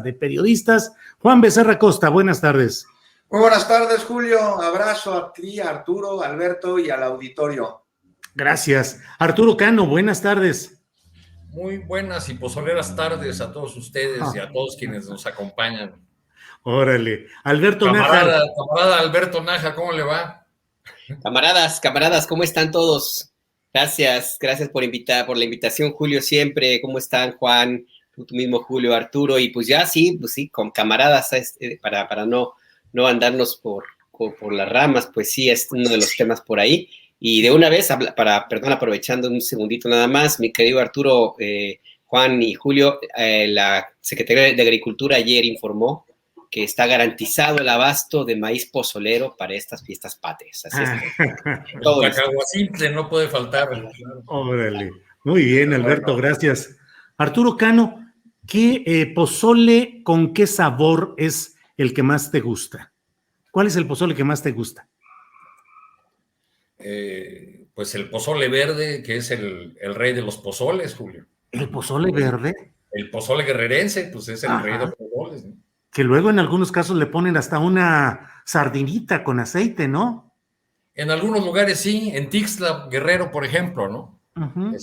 de periodistas. Juan Becerra Costa, buenas tardes. Muy buenas tardes, Julio. Abrazo a ti, a Arturo, a Alberto y al auditorio. Gracias. Arturo Cano, buenas tardes. Muy buenas y pozoleras tardes a todos ustedes y a todos quienes nos acompañan. Órale. Alberto Camarada Alberto Nájar, ¿cómo le va? Camaradas, ¿cómo están todos? Gracias por la invitación, Julio, siempre. ¿Cómo están, Juan? Tú mismo, Julio, Arturo, y pues sí, con camaradas, para no andarnos por las ramas, pues sí, es uno de los temas por ahí. Y de una vez, aprovechando un segundito nada más, mi querido Arturo, Juan y Julio, la Secretaría de Agricultura ayer informó que está garantizado el abasto de maíz pozolero para estas fiestas patrias. Así es que todo simple no puede faltar. Órale, muy bien, Alberto, gracias. Arturo Cano, ¿qué pozole con qué sabor es el que más te gusta? ¿Cuál es el pozole que más te gusta? Pues el pozole verde, que es el rey de los pozoles, Julio. ¿El pozole verde? El pozole guerrerense, pues es el rey de los pozoles, ¿no? Que luego en algunos casos le ponen hasta una sardinita con aceite, ¿no? En algunos lugares sí, en Tixla, Guerrero, por ejemplo, ¿no? Uh-huh.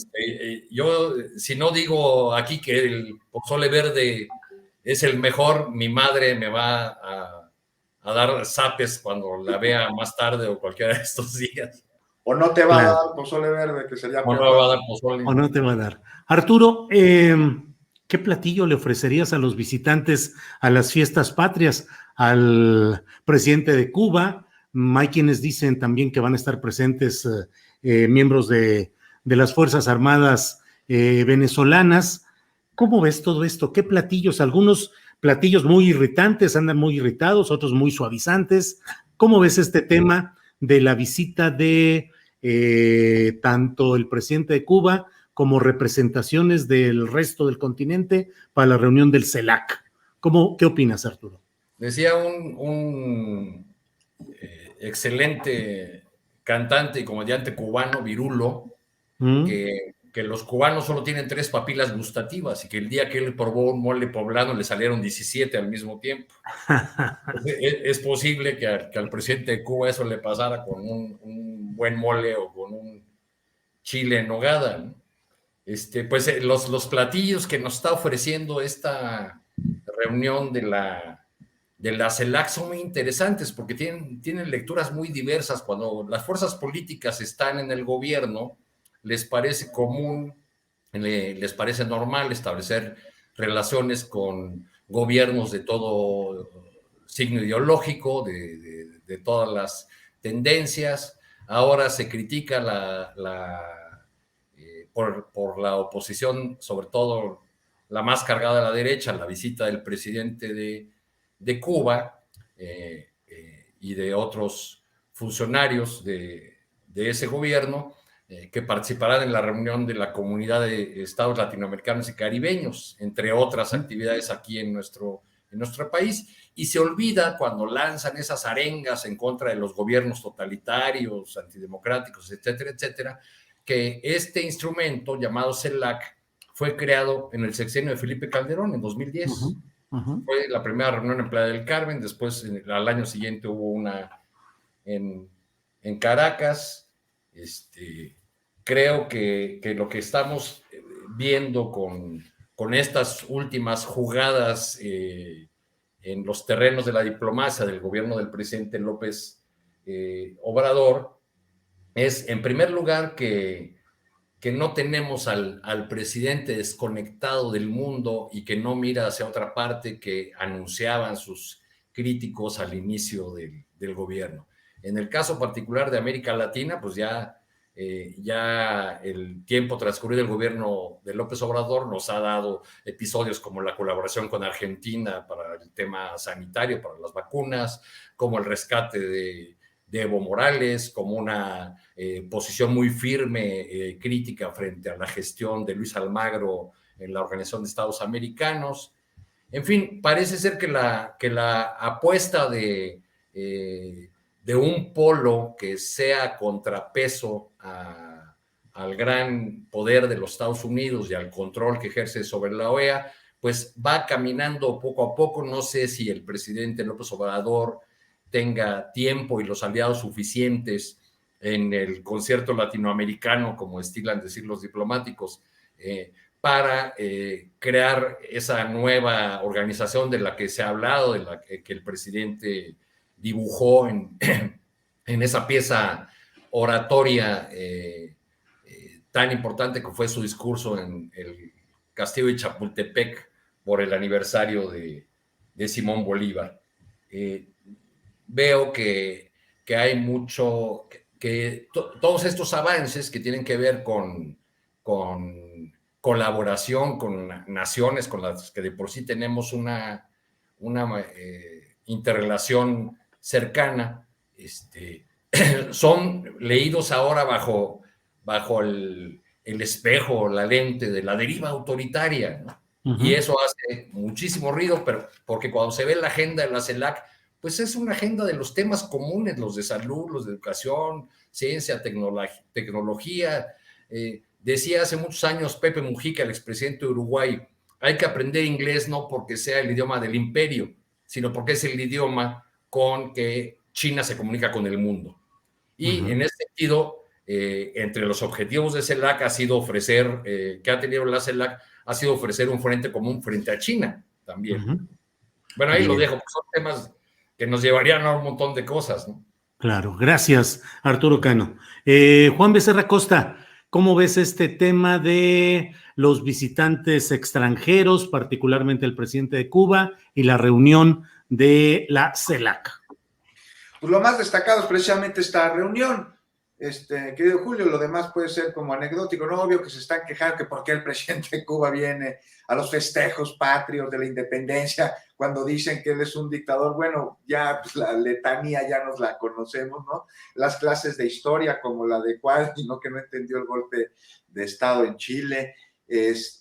Yo, si no digo aquí que el pozole verde es el mejor, mi madre me va a dar zapes cuando la vea más tarde o cualquiera de estos días. O no te va a dar pozole verde, que sería peor. O no va a dar pozole. O no te va a dar. Arturo, ¿qué platillo le ofrecerías a los visitantes a las fiestas patrias? Al presidente de Cuba, hay quienes dicen también que van a estar presentes miembros de las Fuerzas Armadas venezolanas. ¿Cómo ves todo esto? ¿Qué platillos? Algunos platillos muy irritantes, andan muy irritados, otros muy suavizantes. ¿Cómo ves este tema de la visita de tanto el presidente de Cuba como representaciones del resto del continente para la reunión del CELAC? ¿Qué opinas, Arturo? Decía un excelente cantante y comediante cubano, Virulo, que los cubanos solo tienen 3 papilas gustativas y que el día que él probó un mole poblano le salieron 17 al mismo tiempo. Es posible que al presidente de Cuba eso le pasara con un buen mole o con un chile en nogada, ¿no? Pues los platillos que nos está ofreciendo esta reunión de la CELAC son muy interesantes porque tienen lecturas muy diversas. Cuando las fuerzas políticas están en el gobierno, les parece común, les parece normal establecer relaciones con gobiernos de todo signo ideológico, de todas las tendencias. Ahora se critica por la oposición, sobre todo la más cargada a la derecha, la visita del presidente de Cuba y de otros funcionarios de ese gobierno que participarán en la reunión de la Comunidad de Estados Latinoamericanos y Caribeños, entre otras actividades aquí en nuestro país, y se olvida cuando lanzan esas arengas en contra de los gobiernos totalitarios, antidemocráticos, etcétera, etcétera, que este instrumento llamado CELAC fue creado en el sexenio de Felipe Calderón en 2010. Fue la primera reunión en Playa del Carmen, después al año siguiente hubo una en Caracas. Creo que lo que estamos viendo con estas últimas jugadas en los terrenos de la diplomacia del gobierno del presidente López Obrador es, en primer lugar, que no tenemos al presidente desconectado del mundo y que no mira hacia otra parte que anunciaban sus críticos al inicio del gobierno. En el caso particular de América Latina, pues ya el tiempo transcurrido del gobierno de López Obrador nos ha dado episodios como la colaboración con Argentina para el tema sanitario, para las vacunas, como el rescate de Evo Morales, como una posición muy firme, crítica frente a la gestión de Luis Almagro en la Organización de Estados Americanos. En fin, parece ser que la apuesta de un polo que sea contrapeso al gran poder de los Estados Unidos y al control que ejerce sobre la OEA, pues va caminando poco a poco. No sé si el presidente López Obrador tenga tiempo y los aliados suficientes en el concierto latinoamericano, como estilan decir los diplomáticos, para crear esa nueva organización de la que se ha hablado, de la que el presidente dibujó en esa pieza oratoria tan importante que fue su discurso en el Castillo de Chapultepec por el aniversario de Simón Bolívar. Veo que hay mucho, todos estos avances que tienen que ver con colaboración con naciones con las que de por sí tenemos una interrelación cercana, son leídos ahora bajo el espejo, la lente de la deriva autoritaria, ¿no? Y eso hace muchísimo ruido, pero porque cuando se ve la agenda de la CELAC, pues es una agenda de los temas comunes, los de salud, los de educación, ciencia, tecnología. Decía hace muchos años Pepe Mujica, el expresidente de Uruguay, hay que aprender inglés no porque sea el idioma del imperio, sino porque es el idioma con que China se comunica con el mundo. Y en ese sentido, entre los objetivos de CELAC ha sido ofrecer, que ha tenido la CELAC, ha sido ofrecer un frente común frente a China también. Bueno, ahí bien lo dejo, porque son temas que nos llevarían a un montón de cosas, ¿no? Claro, gracias, Arturo Cano. Juan Becerra Costa, ¿cómo ves este tema de los visitantes extranjeros, particularmente el presidente de Cuba y la reunión de la CELAC? Pues lo más destacado es precisamente esta reunión. Querido Julio, lo demás puede ser como anecdótico, ¿no? Obvio que se están quejando que por qué el presidente de Cuba viene a los festejos patrios de la independencia cuando dicen que él es un dictador. Bueno, ya pues, la letanía ya nos la conocemos, ¿no? Las clases de historia como la de Cuadri, ¿no? Que no entendió el golpe de Estado en Chile. Pues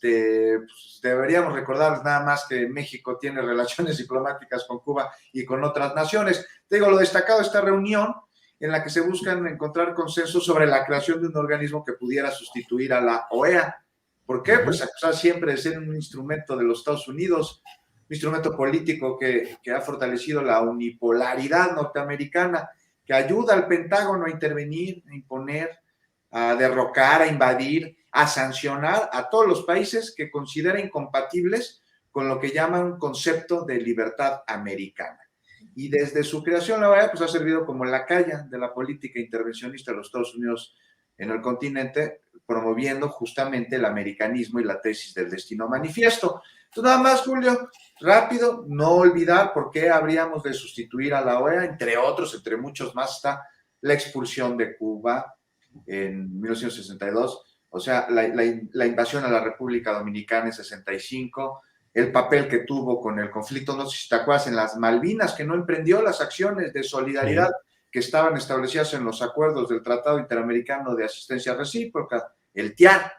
deberíamos recordarles nada más que México tiene relaciones diplomáticas con Cuba y con otras naciones. Te digo, lo destacado de esta reunión en la que se buscan encontrar consensos sobre la creación de un organismo que pudiera sustituir a la OEA. ¿Por qué? Pues acusar siempre de ser un instrumento de los Estados Unidos, un instrumento político que ha fortalecido la unipolaridad norteamericana, que ayuda al Pentágono a intervenir, a imponer, a derrocar, a invadir, a sancionar a todos los países que considera incompatibles con lo que llaman un concepto de libertad americana. Y desde su creación la OEA pues, ha servido como lacaya de la política intervencionista de los Estados Unidos en el continente, promoviendo justamente el americanismo y la tesis del destino manifiesto. Entonces, nada más, Julio, rápido, no olvidar por qué habríamos de sustituir a la OEA, entre otros, entre muchos más, está la expulsión de Cuba en 1962, o sea, la invasión a la República Dominicana en 65, el papel que tuvo con el conflicto, no sé si te acuerdas, en las Malvinas, que no emprendió las acciones de solidaridad que estaban establecidas en los acuerdos del Tratado Interamericano de Asistencia Recíproca, el TIAR.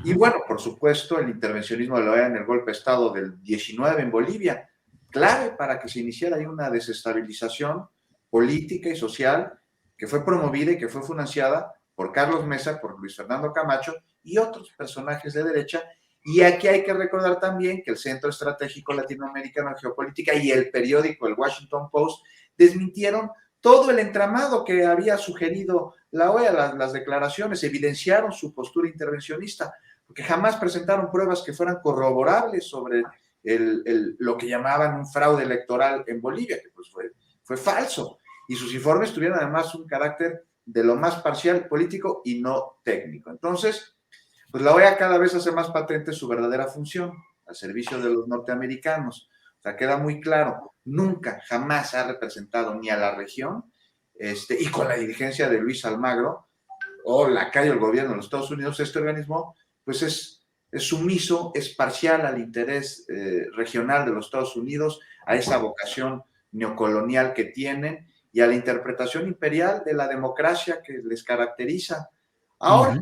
Y bueno, por supuesto, el intervencionismo de la OEA en el golpe de Estado del 19 en Bolivia, clave para que se iniciara ahí una desestabilización política y social que fue promovida y que fue financiada por Carlos Mesa, por Luis Fernando Camacho y otros personajes de derecha. Y aquí hay que recordar también que el Centro Estratégico Latinoamericano de Geopolítica y el periódico, el Washington Post, desmintieron todo el entramado que había sugerido la OEA, las declaraciones, evidenciaron su postura intervencionista, porque jamás presentaron pruebas que fueran corroborables sobre lo que llamaban un fraude electoral en Bolivia, que pues fue falso. Y sus informes tuvieron además un carácter de lo más parcial, político y no técnico. Entonces, pues la OEA cada vez hace más patente su verdadera función al servicio de los norteamericanos. O sea, queda muy claro, nunca, jamás ha representado ni a la región, y con la dirigencia de Luis Almagro, o lacayo del gobierno de los Estados Unidos, este organismo, pues es sumiso, es parcial al interés regional de los Estados Unidos, a esa vocación neocolonial que tienen y a la interpretación imperial de la democracia que les caracteriza. Ahora,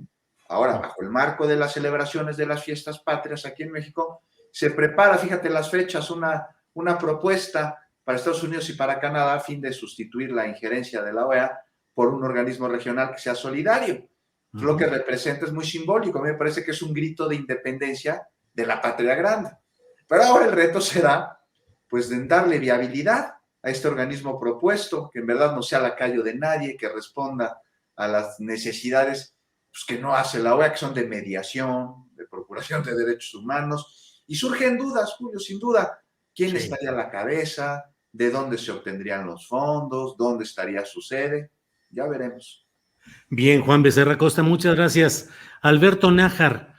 bajo el marco de las celebraciones de las fiestas patrias aquí en México, se prepara, fíjate las fechas, una propuesta para Estados Unidos y para Canadá a fin de sustituir la injerencia de la OEA por un organismo regional que sea solidario. Lo que representa es muy simbólico. A mí me parece que es un grito de independencia de la patria grande. Pero ahora el reto será, pues, de darle viabilidad a este organismo propuesto, que en verdad no sea lacayo de nadie, que responda a las necesidades pues, que no hace la OEA, que son de mediación, de procuración de derechos humanos. Y surgen dudas, Julio, sin duda. ¿Quién estaría a la cabeza? ¿De dónde se obtendrían los fondos? ¿Dónde estaría su sede? Ya veremos. Bien, Juan Becerra Costa, muchas gracias. Alberto Nájar,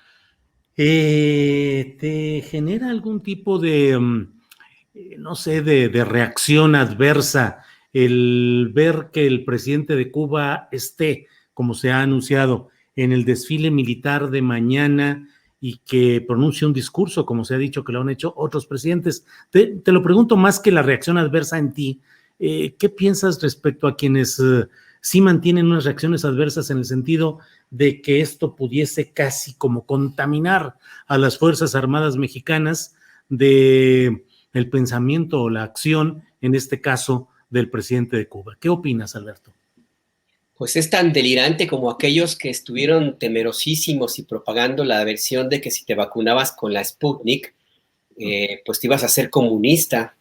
¿te genera algún tipo de, no sé, de reacción adversa el ver que el presidente de Cuba esté, como se ha anunciado, en el desfile militar de mañana y que pronuncie un discurso, como se ha dicho que lo han hecho otros presidentes? Te lo pregunto más que la reacción adversa en ti. ¿Qué piensas respecto a quienes sí mantienen unas reacciones adversas en el sentido de que esto pudiese casi como contaminar a las Fuerzas Armadas mexicanas de el pensamiento o la acción, en este caso, del presidente de Cuba? ¿Qué opinas, Alberto? Pues es tan delirante como aquellos que estuvieron temerosísimos y propagando la versión de que si te vacunabas con la Sputnik, pues te ibas a ser comunista.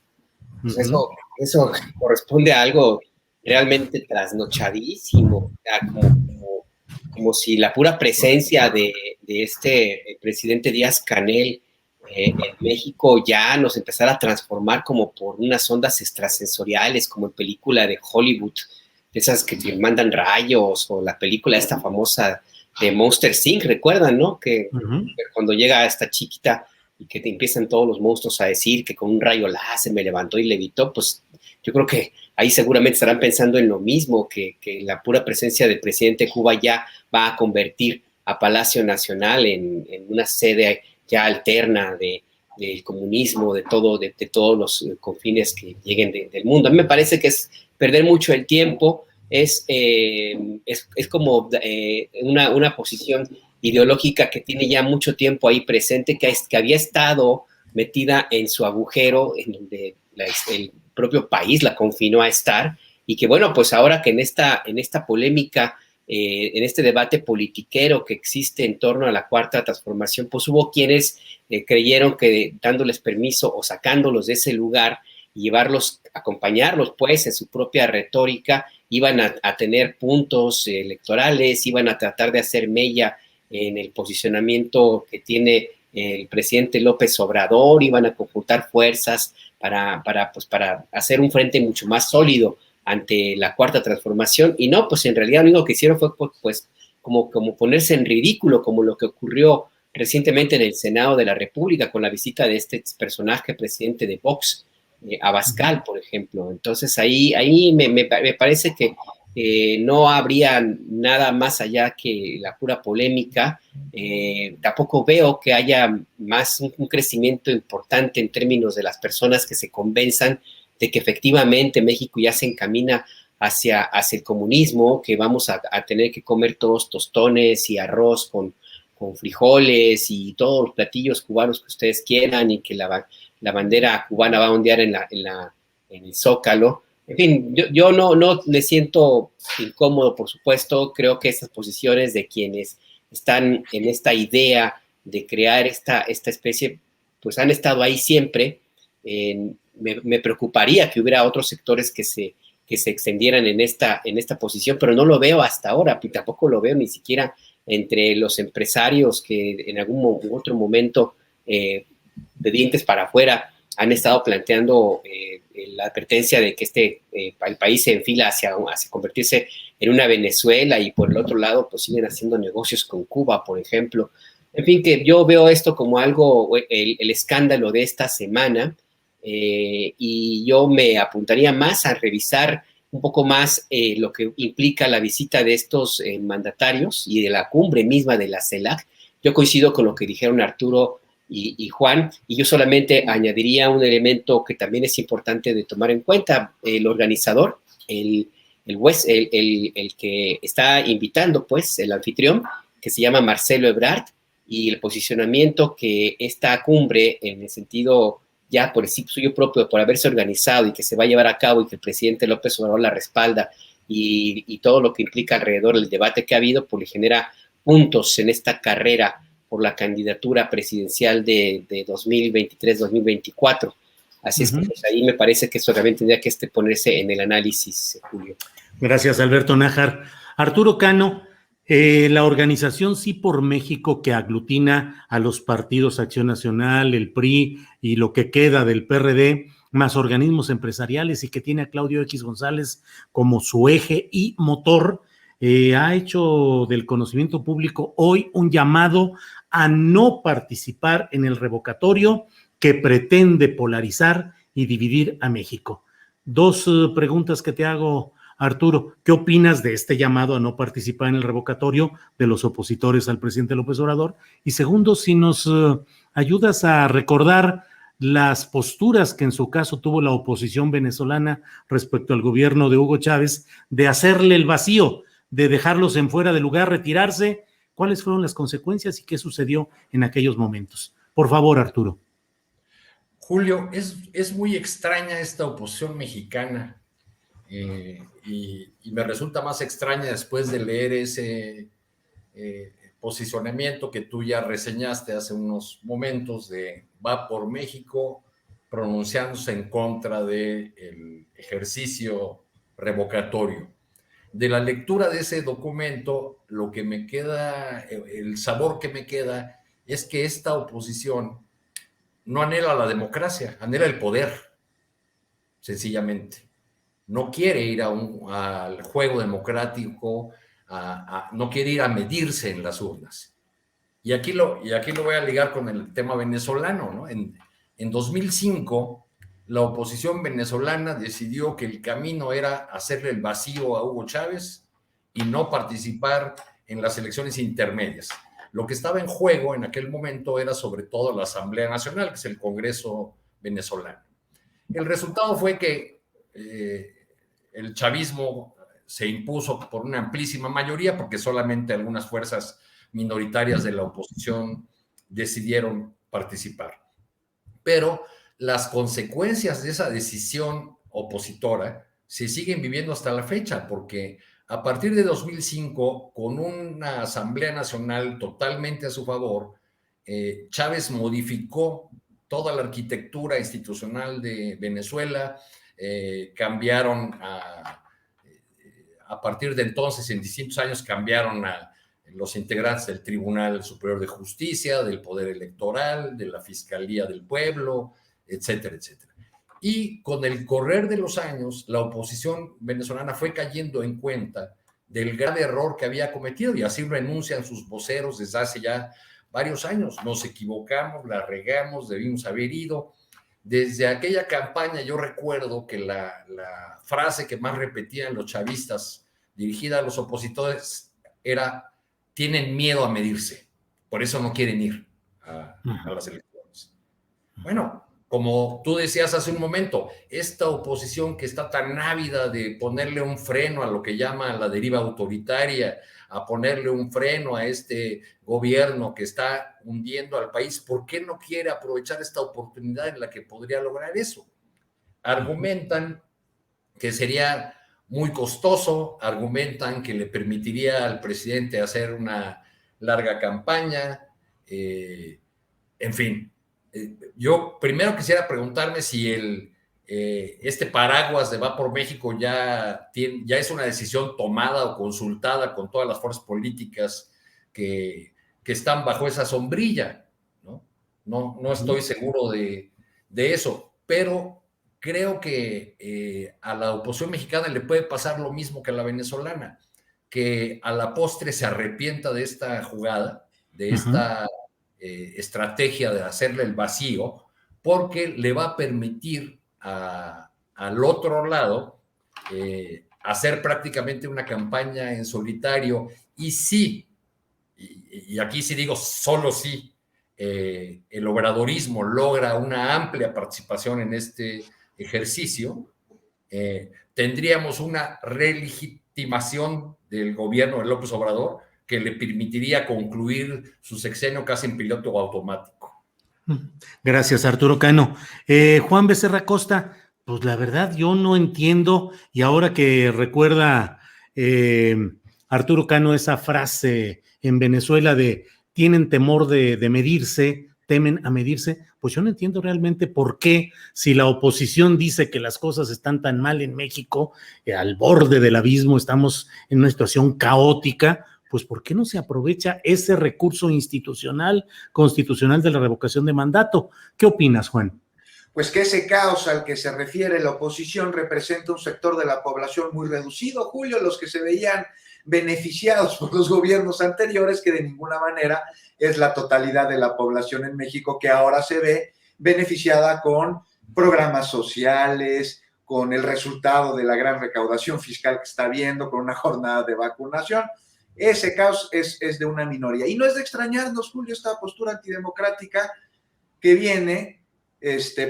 Pues eso corresponde a algo realmente trasnochadísimo, como si la pura presencia de este presidente Díaz-Canel en México ya nos empezara a transformar como por unas ondas extrasensoriales, como en película de Hollywood, de esas que te mandan rayos, o la película esta famosa de Monster Inc., ¿recuerdan, no? Que cuando llega esta chiquita y que te empiezan todos los monstruos a decir que con un rayo láser me levantó y levitó, pues yo creo que ahí seguramente estarán pensando en lo mismo, que la pura presencia del presidente de Cuba ya va a convertir a Palacio Nacional en una sede ya alterna del comunismo, de todos los confines que lleguen del mundo. A mí me parece que es perder mucho el tiempo, es como una posición ideológica que tiene ya mucho tiempo ahí presente, que había estado metida en su agujero, en donde el propio país la confinó a estar, y que bueno, pues ahora que en esta polémica, en este debate politiquero que existe en torno a la Cuarta Transformación, pues hubo quienes creyeron que dándoles permiso o sacándolos de ese lugar y acompañarlos pues en su propia retórica, iban a tener puntos electorales, iban a tratar de hacer mella en el posicionamiento que tiene el presidente López Obrador, iban a conjuntar fuerzas para hacer un frente mucho más sólido ante la Cuarta Transformación, y no, pues en realidad lo único que hicieron fue pues como ponerse en ridículo, como lo que ocurrió recientemente en el Senado de la República con la visita de este personaje presidente de Vox, Abascal, por ejemplo. Entonces ahí me parece que no habría nada más allá que la pura polémica. Tampoco veo que haya más un crecimiento importante en términos de las personas que se convenzan de que efectivamente México ya se encamina hacia el comunismo, que vamos a tener que comer todos tostones y arroz con frijoles y todos los platillos cubanos que ustedes quieran, y que la bandera cubana va a ondear en el Zócalo. En fin, yo no me siento incómodo, por supuesto. Creo que estas posiciones de quienes están en esta idea de crear esta especie, pues han estado ahí siempre. Me preocuparía que hubiera otros sectores que se extendieran en esta posición, pero no lo veo hasta ahora, y tampoco lo veo ni siquiera entre los empresarios que en algún otro momento, de dientes para afuera, han estado planteando la advertencia de que el país se enfila hacia convertirse en una Venezuela, y por el otro lado pues siguen haciendo negocios con Cuba, por ejemplo. En fin, que yo veo esto como algo, el escándalo de esta semana, y yo me apuntaría más a revisar un poco más lo que implica la visita de estos mandatarios y de la cumbre misma de la CELAC. Yo coincido con lo que dijeron Arturo y Juan, y yo solamente añadiría un elemento que también es importante de tomar en cuenta. El organizador, el que está invitando, pues, el anfitrión, que se llama Marcelo Ebrard, y el posicionamiento que esta cumbre, en el sentido ya por el suyo propio, por haberse organizado y que se va a llevar a cabo, y que el presidente López Obrador la respalda, y todo lo que implica alrededor del debate que ha habido, pues le genera puntos en esta carrera por la candidatura presidencial de 2023-2024. Así es que pues, ahí me parece que eso también tendría que ponerse en el análisis, Julio. Gracias, Alberto Nájar. Arturo Cano, la organización Sí por México, que aglutina a los partidos Acción Nacional, el PRI y lo que queda del PRD, más organismos empresariales, y que tiene a Claudio X González como su eje y motor, ha hecho del conocimiento público hoy un llamado a no participar en el revocatorio que pretende polarizar y dividir a México. Dos preguntas que te hago, Arturo. ¿Qué opinas de este llamado a no participar en el revocatorio de los opositores al presidente López Obrador? Y segundo, si nos ayudas a recordar las posturas que en su caso tuvo la oposición venezolana respecto al gobierno de Hugo Chávez, de hacerle el vacío, de dejarlos en fuera de lugar, retirarse. ¿Cuáles fueron las consecuencias y qué sucedió en aquellos momentos? Por favor, Arturo. Julio, es muy extraña esta oposición mexicana y me resulta más extraña después de leer ese posicionamiento que tú ya reseñaste hace unos momentos de Va por México pronunciándose en contra del ejercicio revocatorio. De la lectura de ese documento, lo que me queda, el sabor que me queda es que esta oposición no anhela la democracia, anhela el poder, sencillamente. No quiere ir al juego democrático, no quiere ir a medirse en las urnas. Y aquí lo voy a ligar con el tema venezolano, ¿no? En 2005, la oposición venezolana decidió que el camino era hacerle el vacío a Hugo Chávez y no participar en las elecciones intermedias. Lo que estaba en juego en aquel momento era sobre todo la Asamblea Nacional, que es el Congreso venezolano. El resultado fue que el chavismo se impuso por una amplísima mayoría, porque solamente algunas fuerzas minoritarias de la oposición decidieron participar. Pero las consecuencias de esa decisión opositora se siguen viviendo hasta la fecha, porque a partir de 2005, con una Asamblea Nacional totalmente a su favor, Chávez modificó toda la arquitectura institucional de Venezuela, cambiaron a partir de entonces, en distintos años, cambiaron a los integrantes del Tribunal Superior de Justicia, del Poder Electoral, de la Fiscalía del Pueblo, etcétera, etcétera. Y con el correr de los años, la oposición venezolana fue cayendo en cuenta del grave error que había cometido, y así lo enuncian sus voceros desde hace ya varios años. Nos equivocamos, la regamos, debimos haber ido. Desde aquella campaña yo recuerdo que la frase que más repetían los chavistas dirigida a los opositores era: tienen miedo a medirse, por eso no quieren ir a las elecciones. Bueno, como tú decías hace un momento, esta oposición que está tan ávida de ponerle un freno a lo que llama la deriva autoritaria, a ponerle un freno a este gobierno que está hundiendo al país, ¿por qué no quiere aprovechar esta oportunidad en la que podría lograr eso? Argumentan que sería muy costoso, argumentan que le permitiría al presidente hacer una larga campaña, en fin. Yo primero quisiera preguntarme si este paraguas de Va por México ya es una decisión tomada o consultada con todas las fuerzas políticas que están bajo esa sombrilla, ¿no? No estoy seguro de eso, pero creo que a la oposición mexicana le puede pasar lo mismo que a la venezolana, que a la postre se arrepienta de esta jugada, de esta estrategia de hacerle el vacío, porque le va a permitir al otro lado hacer prácticamente una campaña en solitario. Y sí, y aquí sí digo solo sí, el obradorismo logra una amplia participación en este ejercicio, tendríamos una relegitimación del gobierno de López Obrador que le permitiría concluir su sexenio casi en piloto automático. Gracias, Arturo Cano. Juan Becerra Costa, pues la verdad yo no entiendo, y ahora que recuerda Arturo Cano esa frase en Venezuela de tienen temor de medirse, temen a medirse, pues yo no entiendo realmente por qué, si la oposición dice que las cosas están tan mal en México, al borde del abismo, estamos en una situación caótica, pues ¿por qué no se aprovecha ese recurso institucional, constitucional de la revocación de mandato? ¿Qué opinas, Juan? Pues que ese caos al que se refiere la oposición representa un sector de la población muy reducido, Julio, los que se veían beneficiados por los gobiernos anteriores, que de ninguna manera es la totalidad de la población en México, que ahora se ve beneficiada con programas sociales, con el resultado de la gran recaudación fiscal que está habiendo, con una jornada de vacunación. Ese caos es de una minoría. Y no es de extrañarnos, Julio, esta postura antidemocrática que viene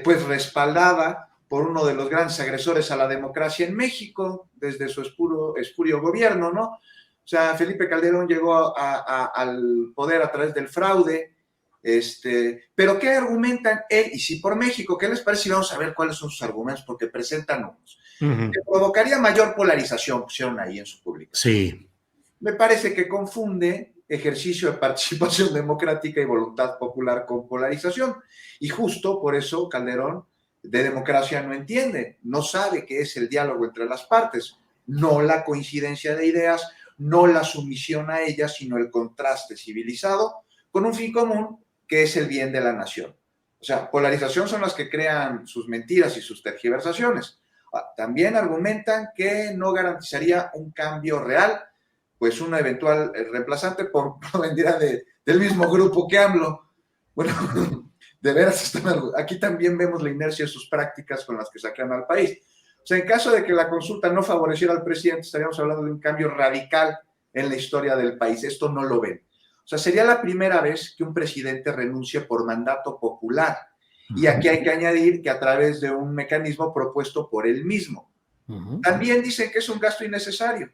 pues respaldada por uno de los grandes agresores a la democracia en México, desde su espurio gobierno, ¿no? O sea, Felipe Calderón llegó al poder a través del fraude, pero ¿qué argumentan él y sí por México? ¿Qué les parece? Y vamos a ver cuáles son sus argumentos, porque presentan unos. Que provocaría mayor polarización, pusieron ahí en su publicación. Sí. Me parece que confunde ejercicio de participación democrática y voluntad popular con polarización. Y justo por eso Calderón de democracia no entiende, no sabe qué es el diálogo entre las partes, no la coincidencia de ideas, no la sumisión a ellas, sino el contraste civilizado con un fin común que es el bien de la nación. O sea, polarización son las que crean sus mentiras y sus tergiversaciones. También argumentan que no garantizaría un cambio real, pues una eventual reemplazante vendría del mismo grupo que AMLO. Bueno, de veras, aquí también vemos la inercia de sus prácticas con las que saquean al país. O sea, en caso de que la consulta no favoreciera al presidente, estaríamos hablando de un cambio radical en la historia del país. Esto no lo ven. O sea, sería la primera vez que un presidente renuncie por mandato popular. Y aquí hay que añadir que a través de un mecanismo propuesto por él mismo. También dicen que es un gasto innecesario.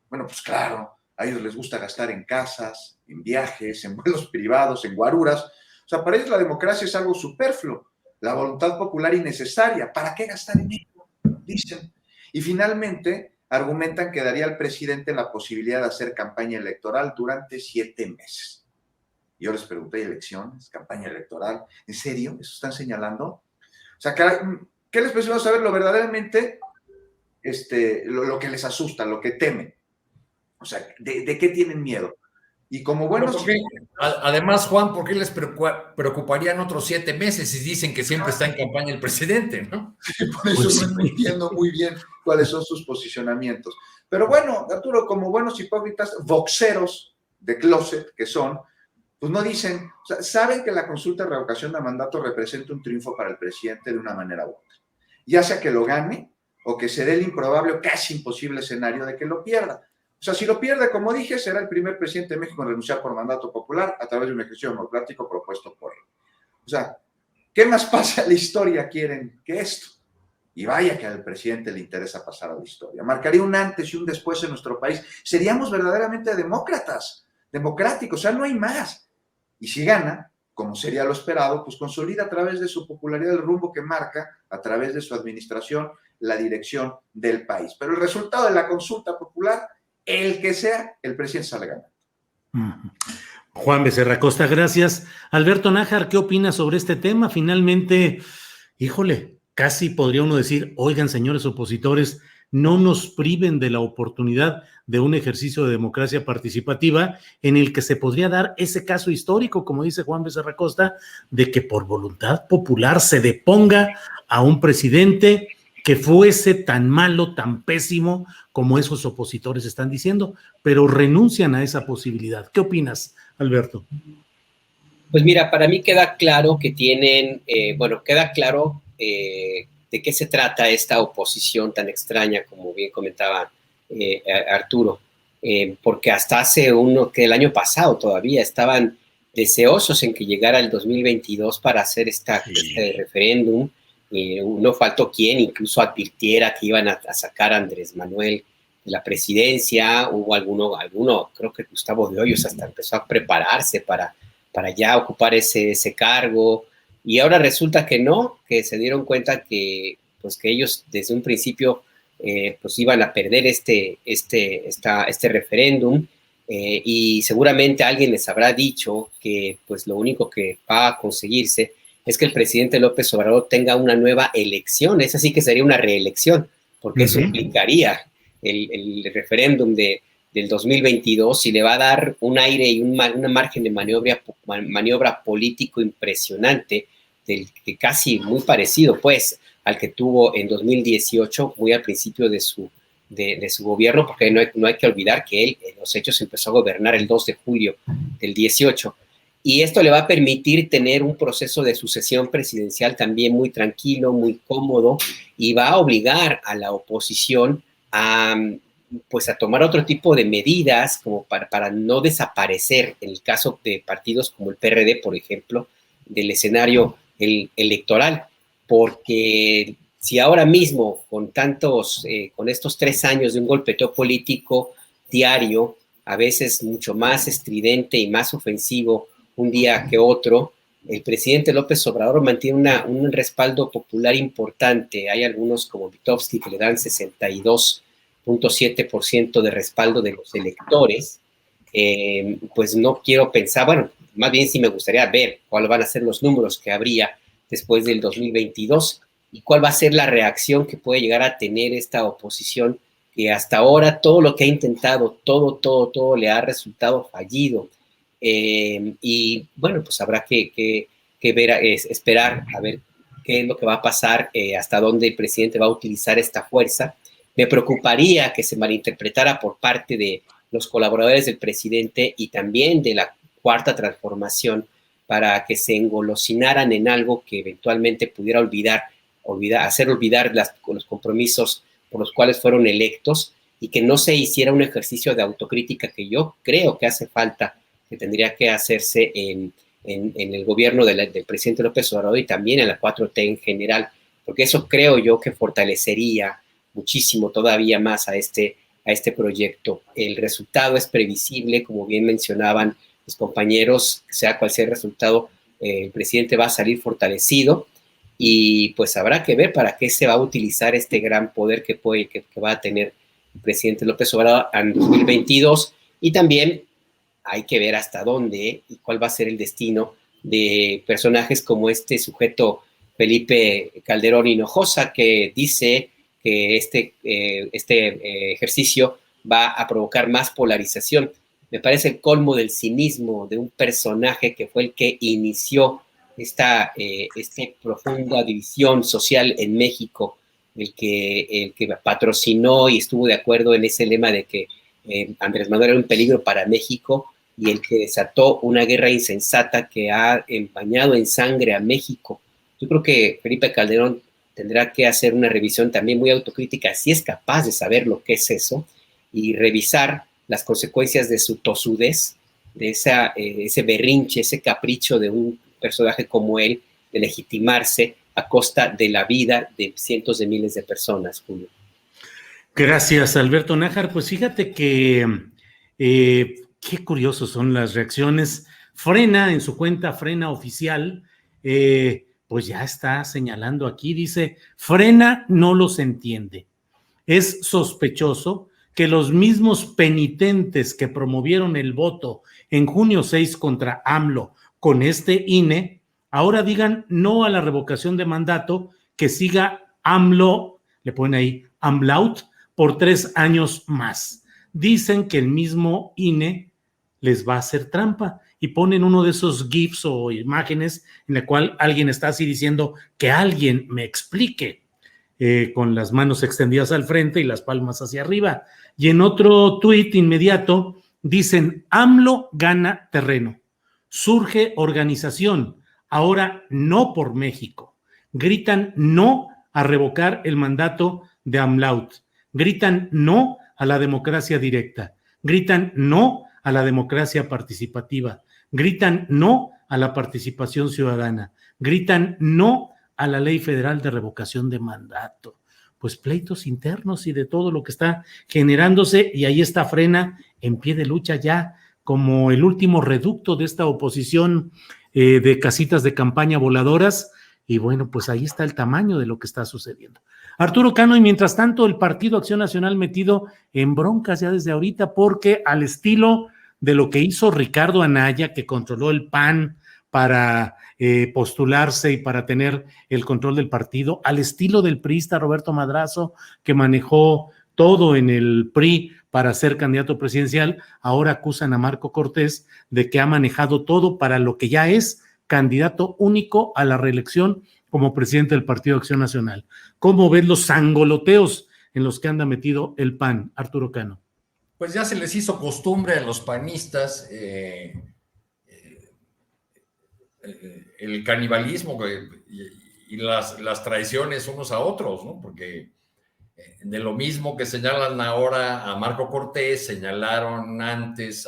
Bueno, pues claro, a ellos les gusta gastar en casas, en viajes, en vuelos privados, en guaruras. O sea, para ellos la democracia es algo superfluo, la voluntad popular innecesaria. ¿Para qué gastar en ello? Dicen. Y finalmente argumentan que daría al presidente la posibilidad de hacer campaña electoral durante 7 meses. Yo les pregunté, ¿elecciones? ¿Campaña electoral? ¿En serio? ¿Eso están señalando? O sea, ¿qué les precisamos saber lo verdaderamente, lo que les asusta, lo que temen? O sea, ¿de qué tienen miedo? Y como buenos... Además, Juan, ¿por qué les preocuparían otros 7 meses si dicen que siempre está en campaña el presidente, ¿no? Por eso no entiendo muy bien cuáles son sus posicionamientos. Pero bueno, Arturo, como buenos hipócritas, voxeros de closet que son, pues no dicen, o sea, saben que la consulta de revocación de mandato representa un triunfo para el presidente de una manera u otra. Ya sea que lo gane o que se dé el improbable o casi imposible escenario de que lo pierda. O sea, si lo pierde, como dije, será el primer presidente de México en renunciar por mandato popular a través de un ejercicio democrático propuesto por él. O sea, ¿qué más pasa a la historia quieren que esto? Y vaya que al presidente le interesa pasar a la historia. Marcaría un antes y un después en nuestro país. Seríamos verdaderamente democráticos, o sea, no hay más. Y si gana, como sería lo esperado, pues consolida a través de su popularidad el rumbo que marca, a través de su administración, la dirección del país. Pero el resultado de la consulta popular, el que sea, el presidente sale ganando. Juan Becerra Costa, gracias. Alberto Nájar, ¿qué opinas sobre este tema? Finalmente, híjole, casi podría uno decir, oigan, señores opositores, no nos priven de la oportunidad de un ejercicio de democracia participativa en el que se podría dar ese caso histórico, como dice Juan Becerra Costa, de que por voluntad popular se deponga a un presidente que fuese tan malo, tan pésimo como esos opositores están diciendo, pero renuncian a esa posibilidad. ¿Qué opinas, Alberto? Pues mira, para mí queda claro que tienen, queda claro de qué se trata esta oposición tan extraña, como bien comentaba Arturo, porque hasta el año pasado todavía estaban deseosos en que llegara el 2022 para hacer este referéndum. No faltó quien incluso advirtiera que iban a sacar a Andrés Manuel de la presidencia. Hubo alguno, creo que Gustavo de Hoyos hasta empezó a prepararse para ya ocupar ese cargo, y ahora resulta que no, que se dieron cuenta que ellos desde un principio pues iban a perder este referéndum, y seguramente alguien les habrá dicho que pues lo único que va a conseguirse es que el presidente López Obrador tenga una nueva elección. Esa sí que sería una reelección, porque eso implicaría el referéndum del 2022 y le va a dar un aire y un margen de maniobra político impresionante, que casi muy parecido pues al que tuvo en 2018, muy al principio de su gobierno, porque no hay que olvidar que él en los hechos empezó a gobernar el 2 de julio del 18, y esto le va a permitir tener un proceso de sucesión presidencial también muy tranquilo, muy cómodo, y va a obligar a la oposición a tomar otro tipo de medidas como para no desaparecer, en el caso de partidos como el PRD, por ejemplo, del escenario electoral, porque si ahora mismo con estos 3 años de un golpeteo político diario, a veces mucho más estridente y más ofensivo un día que otro, el presidente López Obrador mantiene un respaldo popular importante. Hay algunos como Vitovsky que le dan 62.7% de respaldo de los electores. Pues no quiero pensar, bueno, más bien sí me gustaría ver cuáles van a ser los números que habría después del 2022 y cuál va a ser la reacción que puede llegar a tener esta oposición, que hasta ahora todo lo que ha intentado, todo le ha resultado fallido. Y bueno, pues habrá que ver, esperar a ver qué es lo que va a pasar, hasta dónde el presidente va a utilizar esta fuerza. Me preocuparía que se malinterpretara por parte de los colaboradores del presidente y también de la Cuarta Transformación para que se engolosinaran en algo que eventualmente pudiera hacer olvidar los compromisos por los cuales fueron electos, y que no se hiciera un ejercicio de autocrítica que yo creo que hace falta, que tendría que hacerse en el gobierno del presidente López Obrador y también en la 4T en general, porque eso creo yo que fortalecería muchísimo todavía más a este proyecto. El resultado es previsible, como bien mencionaban mis compañeros, sea cual sea el resultado, el presidente va a salir fortalecido y pues habrá que ver para qué se va a utilizar este gran poder que va a tener el presidente López Obrador en 2022, y también hay que ver hasta dónde y cuál va a ser el destino de personajes como este sujeto Felipe Calderón Hinojosa, que dice que este ejercicio va a provocar más polarización. Me parece el colmo del cinismo de un personaje que fue el que inició esta profunda división social en México, el que patrocinó y estuvo de acuerdo en ese lema de que Andrés Manuel era un peligro para México, y el que desató una guerra insensata que ha empañado en sangre a México. Yo creo que Felipe Calderón tendrá que hacer una revisión también muy autocrítica, si es capaz de saber lo que es eso, y revisar las consecuencias de su tosudez, de ese berrinche, ese capricho de un personaje como él, de legitimarse a costa de la vida de cientos de miles de personas, Julio. Gracias, Alberto Nájar. Pues fíjate que qué curiosos son las reacciones. Frena en su cuenta, Frena Oficial, pues ya está señalando aquí, dice, Frena no los entiende. Es sospechoso que los mismos penitentes que promovieron el voto en junio 6 contra AMLO con este INE, ahora digan no a la revocación de mandato, que siga AMLO, le ponen ahí, AMLAUT, por 3 años más. Dicen que el mismo INE les va a hacer trampa y ponen uno de esos GIFs o imágenes en la cual alguien está así diciendo que alguien me explique, con las manos extendidas al frente y las palmas hacia arriba. Y en otro tuit inmediato dicen, AMLO gana terreno, surge organización, ahora no por México. Gritan no a revocar el mandato de AMLAUT, gritan no a la democracia directa, gritan no a la democracia participativa, gritan no a la participación ciudadana, gritan no a la ley federal de revocación de mandato. Pues pleitos internos y de todo lo que está generándose, y ahí está Frena en pie de lucha ya como el último reducto de esta oposición de casitas de campaña voladoras, y bueno, pues ahí está el tamaño de lo que está sucediendo. Arturo Cano, y mientras tanto el Partido Acción Nacional metido en broncas ya desde ahorita, porque al estilo de lo que hizo Ricardo Anaya, que controló el PAN para postularse y para tener el control del partido, al estilo del priista Roberto Madrazo, que manejó todo en el PRI para ser candidato presidencial? Ahora acusan a Marco Cortés de que ha manejado todo para lo que ya es candidato único a la reelección como presidente del Partido Acción Nacional. ¿Cómo ves los sangoloteos en los que anda metido el PAN, Arturo Cano? Pues ya se les hizo costumbre a los panistas el canibalismo y las traiciones unos a otros, ¿no? Porque de lo mismo que señalan ahora a Marco Cortés, señalaron antes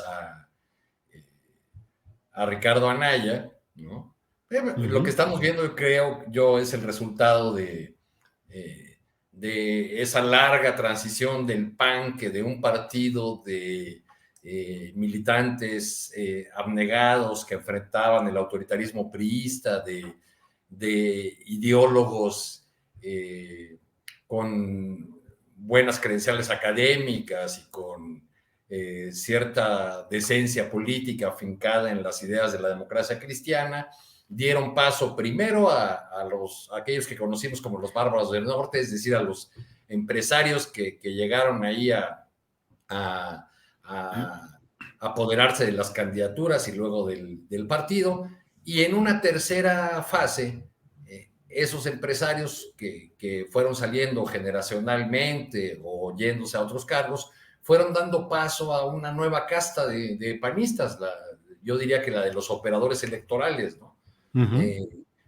a Ricardo Anaya, ¿no? Lo que estamos viendo, creo yo, es el resultado de esa larga transición del PAN, que de un partido de militantes abnegados que enfrentaban el autoritarismo priista, de ideólogos con buenas credenciales académicas y con cierta decencia política afincada en las ideas de la democracia cristiana, dieron paso primero a aquellos que conocimos como los bárbaros del norte, es decir, a los empresarios que llegaron ahí a apoderarse de las candidaturas y luego del partido, y en una tercera fase, esos empresarios que fueron saliendo generacionalmente o yéndose a otros cargos, fueron dando paso a una nueva casta de panistas, yo diría que la de los operadores electorales, ¿no?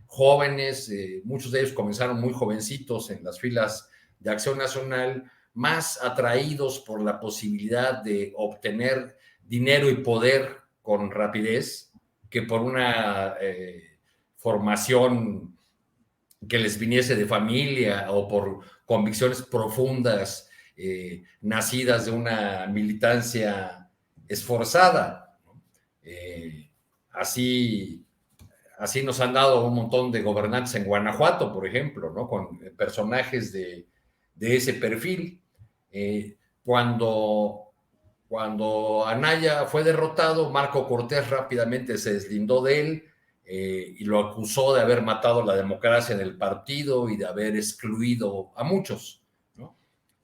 Jóvenes, muchos de ellos comenzaron muy jovencitos en las filas de Acción Nacional, más atraídos por la posibilidad de obtener dinero y poder con rapidez que por una formación que les viniese de familia o por convicciones profundas nacidas de una militancia esforzada. Así nos han dado un montón de gobernantes en Guanajuato, por ejemplo, ¿no? Con personajes de ese perfil. Cuando Anaya fue derrotado, Marco Cortés rápidamente se deslindó de él y lo acusó de haber matado la democracia en el partido y de haber excluido a muchos, ¿no?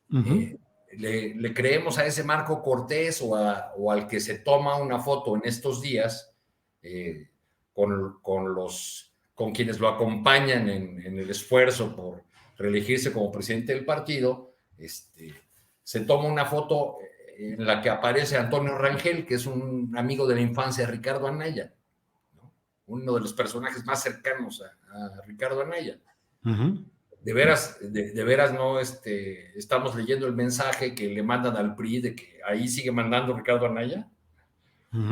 Le creemos a ese Marco Cortés o al que se toma una foto en estos días con quienes lo acompañan en el esfuerzo por reelegirse como presidente del partido. Se toma una foto en la que aparece Antonio Rangel, que es un amigo de la infancia de Ricardo Anaya, ¿no? Uno de los personajes más cercanos a Ricardo Anaya. De veras no estamos leyendo el mensaje que le mandan al PRI de que ahí sigue mandando Ricardo Anaya.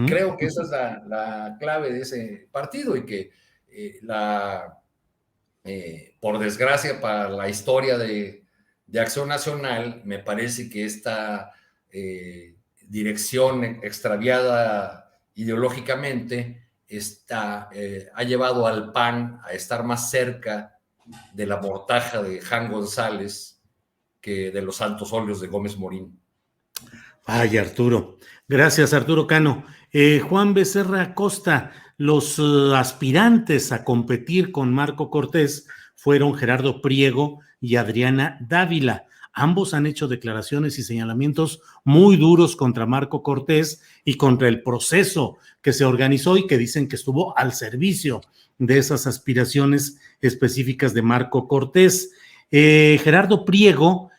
Creo que esa es la clave de ese partido y que por desgracia para la historia de Acción Nacional, me parece que esta dirección extraviada ideológicamente ha llevado al PAN a estar más cerca de la mortaja de Jan González que de los santos óleos de Gómez Morín. Ay, Arturo. Gracias, Arturo Cano. Juan Becerra Costa, los aspirantes a competir con Marco Cortés fueron Gerardo Priego y Adriana Dávila. Ambos han hecho declaraciones y señalamientos muy duros contra Marco Cortés y contra el proceso que se organizó y que dicen que estuvo al servicio de esas aspiraciones específicas de Marco Cortés. Gerardo Priego,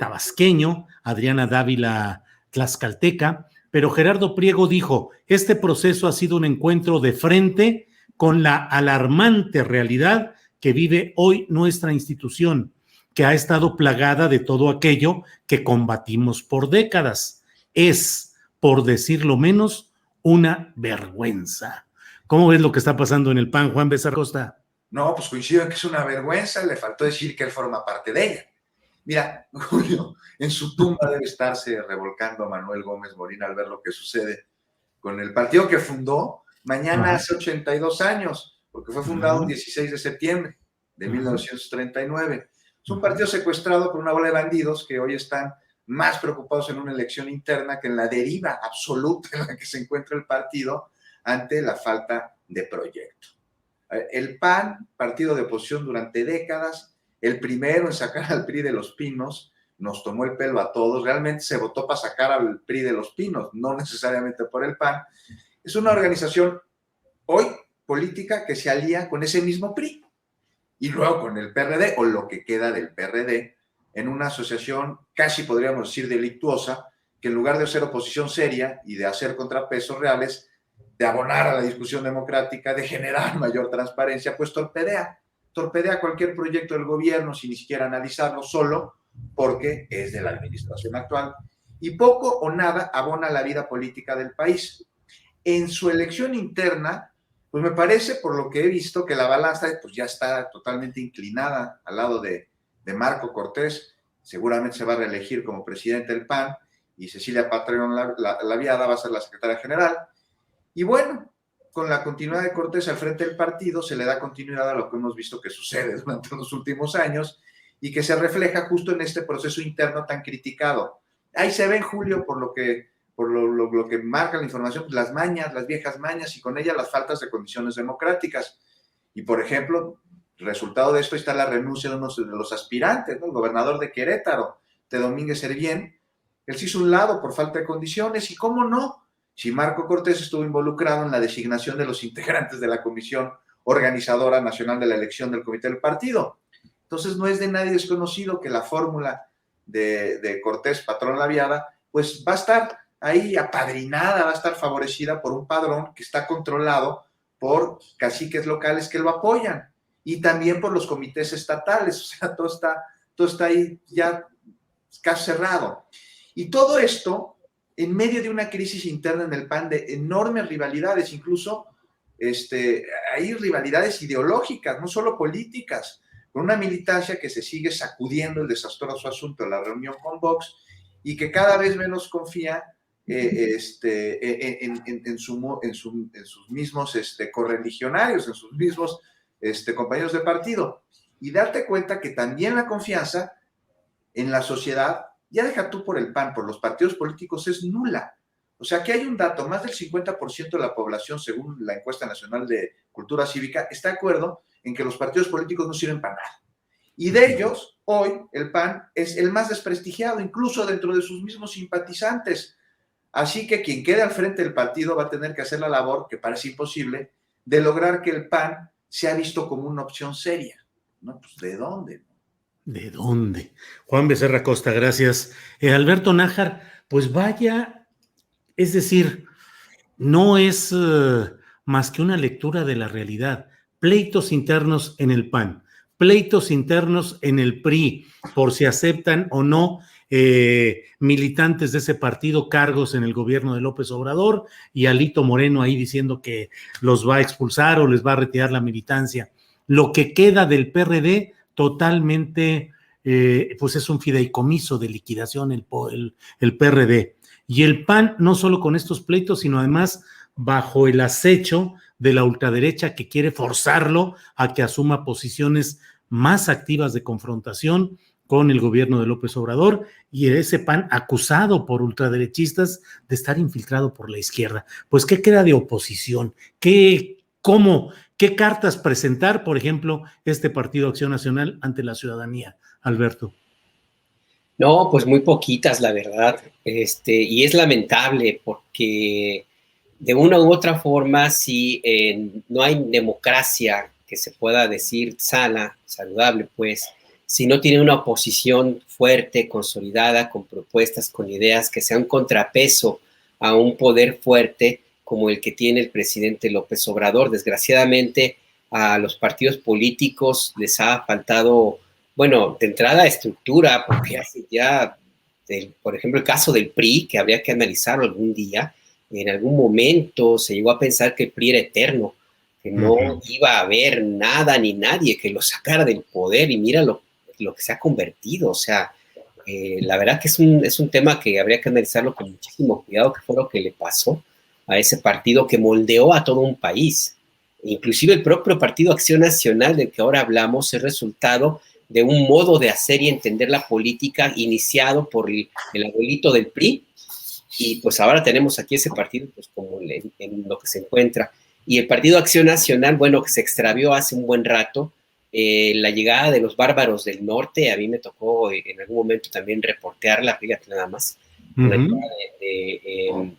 tabasqueño, Adriana Dávila, tlaxcalteca, pero Gerardo Priego dijo: este proceso ha sido un encuentro de frente con la alarmante realidad que vive hoy nuestra institución, que ha estado plagada de todo aquello que combatimos por décadas. Es, por decirlo menos, una vergüenza. ¿Cómo ves lo que está pasando en el PAN, Juan Becerra Costa? No, pues coincido en que es una vergüenza, le faltó decir que él forma parte de ella. Mira, Julio, en su tumba debe estarse revolcando Manuel Gómez Morín al ver lo que sucede con el partido que fundó mañana hace 82 años, porque fue fundado el 16 de septiembre de 1939. Es un partido secuestrado por una bola de bandidos que hoy están más preocupados en una elección interna que en la deriva absoluta en la que se encuentra el partido ante la falta de proyecto. El PAN, partido de oposición durante décadas, el primero en sacar al PRI de los Pinos, nos tomó el pelo a todos. Realmente se votó para sacar al PRI de los Pinos, no necesariamente por el PAN. Es una organización hoy política que se alía con ese mismo PRI y luego con el PRD, o lo que queda del PRD, en una asociación casi podríamos decir delictuosa, que en lugar de hacer oposición seria y de hacer contrapesos reales, de abonar a la discusión democrática, de generar mayor transparencia, pues torpedea cualquier proyecto del gobierno sin ni siquiera analizarlo, solo porque es de la administración actual, y poco o nada abona la vida política del país. En su elección interna, pues me parece, por lo que he visto, que la balanza pues ya está totalmente inclinada al lado de Marco Cortés. Seguramente se va a reelegir como presidente del PAN, y Cecilia Patrón Laviada va a ser la secretaria general. Y bueno, con la continuidad de Cortés al frente del partido, se le da continuidad a lo que hemos visto que sucede durante los últimos años y que se refleja justo en este proceso interno tan criticado. Ahí se ve, Julio, por lo que marca la información, pues las mañas, las viejas mañas, y con ellas las faltas de condiciones democráticas. Y, por ejemplo, el resultado de esto está la renuncia de uno de los aspirantes, ¿no? El gobernador de Querétaro, de Domínguez Servién. Él se hizo un lado por falta de condiciones, y cómo no, si Marco Cortés estuvo involucrado en la designación de los integrantes de la Comisión Organizadora Nacional de la Elección del Comité del Partido. Entonces no es de nadie desconocido que la fórmula de Cortés Patrón Laviada pues va a estar ahí apadrinada, va a estar favorecida por un padrón que está controlado por caciques locales que lo apoyan, y también por los comités estatales. O sea, todo está ahí ya casi cerrado. Y todo esto en medio de una crisis interna en el PAN de enormes rivalidades, incluso hay rivalidades ideológicas, no solo políticas, con una militancia que se sigue sacudiendo el desastroso asunto de la reunión con Vox, y que cada vez menos confía en sus mismos correligionarios, en sus mismos compañeros de partido. Y darte cuenta que también la confianza en la sociedad, ya deja tú por el PAN, por los partidos políticos, es nula. O sea, que hay un dato, más del 50% de la población, según la encuesta nacional de cultura cívica, está de acuerdo en que los partidos políticos no sirven para nada. Y de ellos, hoy, el PAN es el más desprestigiado, incluso dentro de sus mismos simpatizantes. Así que quien quede al frente del partido va a tener que hacer la labor, que parece imposible, de lograr que el PAN sea visto como una opción seria. ¿No? Pues, ¿de dónde? ¿De dónde? Juan Becerra Costa, gracias. Alberto Nájar, pues vaya, es decir, no es más que una lectura de la realidad. Pleitos internos en el PAN, pleitos internos en el PRI, por si aceptan o no militantes de ese partido cargos en el gobierno de López Obrador, y Alito Moreno ahí diciendo que los va a expulsar o les va a retirar la militancia. Lo que queda del PRD totalmente, pues es un fideicomiso de liquidación el PRD. Y el PAN, no solo con estos pleitos, sino además bajo el acecho de la ultraderecha que quiere forzarlo a que asuma posiciones más activas de confrontación con el gobierno de López Obrador, y ese PAN acusado por ultraderechistas de estar infiltrado por la izquierda. Pues, ¿qué queda de oposición? ¿Qué cartas presentar, por ejemplo, este Partido Acción Nacional ante la ciudadanía, Alberto? No, pues muy poquitas, la verdad. Y es lamentable porque de una u otra forma, si no hay democracia que se pueda decir sana, saludable, pues, si no tiene una oposición fuerte, consolidada, con propuestas, con ideas que sean contrapeso a un poder fuerte como el que tiene el presidente López Obrador. Desgraciadamente, a los partidos políticos les ha faltado, bueno, de entrada estructura, porque hace ya, por ejemplo, el caso del PRI, que habría que analizarlo algún día. En algún momento se llegó a pensar que el PRI era eterno, que no iba a haber nada ni nadie que lo sacara del poder, y mira lo que se ha convertido. O sea, la verdad que es un tema que habría que analizarlo con muchísimo cuidado, que fue lo que le pasó a ese partido que moldeó a todo un país. Inclusive el propio Partido Acción Nacional del que ahora hablamos es resultado de un modo de hacer y entender la política iniciado por el abuelito del PRI, y pues ahora tenemos aquí ese partido pues como en lo que se encuentra. Y el Partido Acción Nacional, bueno, que se extravió hace un buen rato, la llegada de los bárbaros del norte, a mí me tocó en algún momento también reportearla, fíjate nada más, la llegada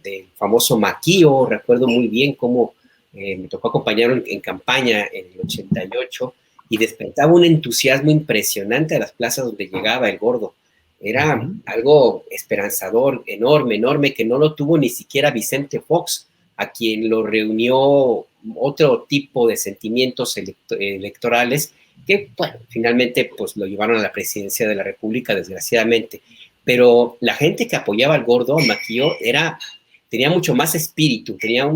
del famoso Maquío, recuerdo muy bien cómo me tocó acompañarlo en campaña en el 88, y despertaba un entusiasmo impresionante a las plazas donde llegaba el gordo. Era algo esperanzador, enorme, enorme, que no lo tuvo ni siquiera Vicente Fox, a quien lo reunió otro tipo de sentimientos electorales que, bueno, finalmente pues lo llevaron a la presidencia de la República, desgraciadamente. Pero la gente que apoyaba al gordo, al Maquío, tenía mucho más espíritu, tenía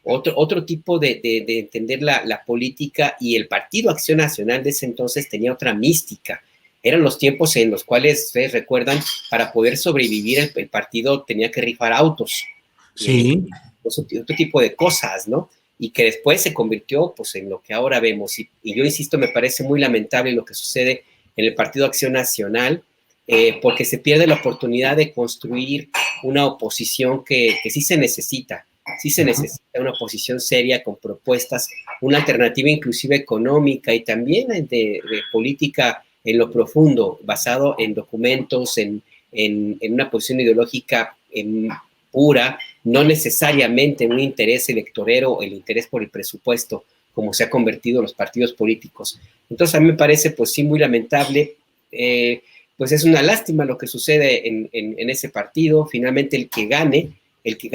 otro tipo de entender la política, y el Partido Acción Nacional de ese entonces tenía otra mística. Eran los tiempos en los cuales, ustedes recuerdan, para poder sobrevivir el partido tenía que rifar autos. Sí. Otro tipo de cosas, ¿no? Y que después se convirtió pues en lo que ahora vemos. Y yo insisto, me parece muy lamentable lo que sucede en el Partido Acción Nacional, porque se pierde la oportunidad de construir una oposición que sí se necesita. Sí se necesita una oposición seria con propuestas, una alternativa inclusive económica y también de política en lo profundo, basado en documentos, en una posición ideológica pura, no necesariamente un interés electorero o el interés por el presupuesto, como se ha convertido los partidos políticos. Entonces a mí me parece pues sí muy lamentable, pues es una lástima lo que sucede en ese partido. Finalmente el que gane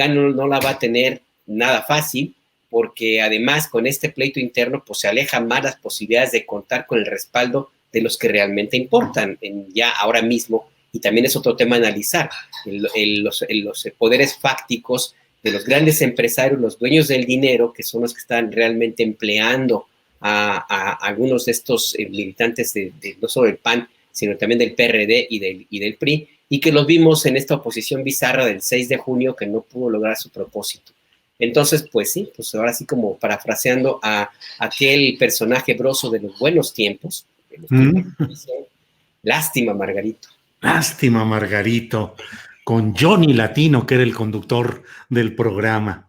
no la va a tener nada fácil, porque además con este pleito interno pues se alejan más las posibilidades de contar con el respaldo de los que realmente importan ya ahora mismo. Y también es otro tema a analizar, los poderes fácticos de los grandes empresarios, los dueños del dinero, que son los que están realmente empleando a algunos de estos militantes no solo del PAN, sino también del PRD y del PRI, y que los vimos en esta oposición bizarra del 6 de junio que no pudo lograr su propósito. Entonces, pues sí, pues ahora sí como parafraseando a aquel personaje broso de los buenos tiempos, lástima, Margarito. Lástima, Margarito, con Johnny Latino, que era el conductor del programa.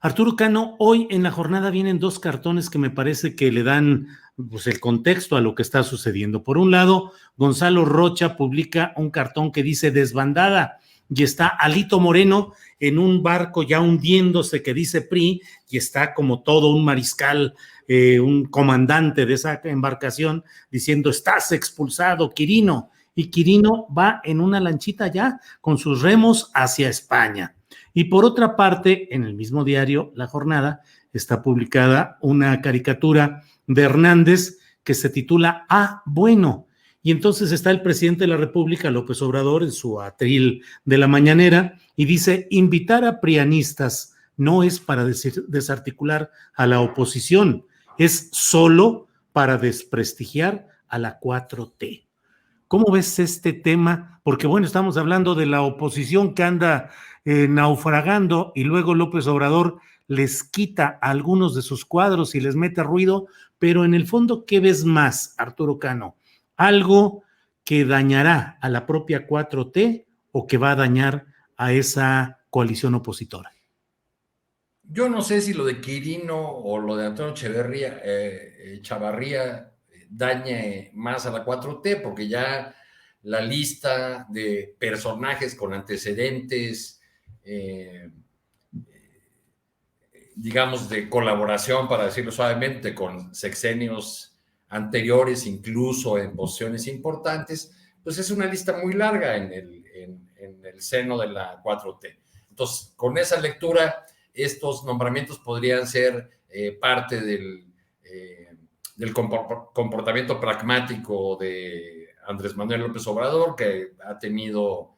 Arturo Cano, hoy en la jornada vienen dos cartones que me parece que le dan pues, el contexto a lo que está sucediendo. Por un lado, Gonzalo Rocha publica un cartón que dice desbandada y está Alito Moreno en un barco ya hundiéndose que dice PRI y está como todo un mariscal, un comandante de esa embarcación diciendo estás expulsado, Quirino. Y Quirino va en una lanchita ya con sus remos hacia España. Y por otra parte, en el mismo diario La Jornada está publicada una caricatura de Hernández que se titula Ah, bueno. Y entonces está el presidente de la República, López Obrador, en su atril de la mañanera y dice, invitar a prianistas no es para desarticular a la oposición, es solo para desprestigiar a la 4T. ¿Cómo ves este tema? Porque bueno, estamos hablando de la oposición que anda naufragando y luego López Obrador les quita algunos de sus cuadros y les mete ruido, pero en el fondo, ¿qué ves más, Arturo Cano? ¿Algo que dañará a la propia 4T o que va a dañar a esa coalición opositora? Yo no sé si lo de Quirino o lo de Antonio Chavarría dañe más a la 4T, porque ya la lista de personajes con antecedentes, digamos, de colaboración, para decirlo suavemente, con sexenios anteriores, incluso en posiciones importantes, pues es una lista muy larga en el seno de la 4T. Entonces, con esa lectura, estos nombramientos podrían ser parte del comportamiento pragmático de Andrés Manuel López Obrador, que ha tenido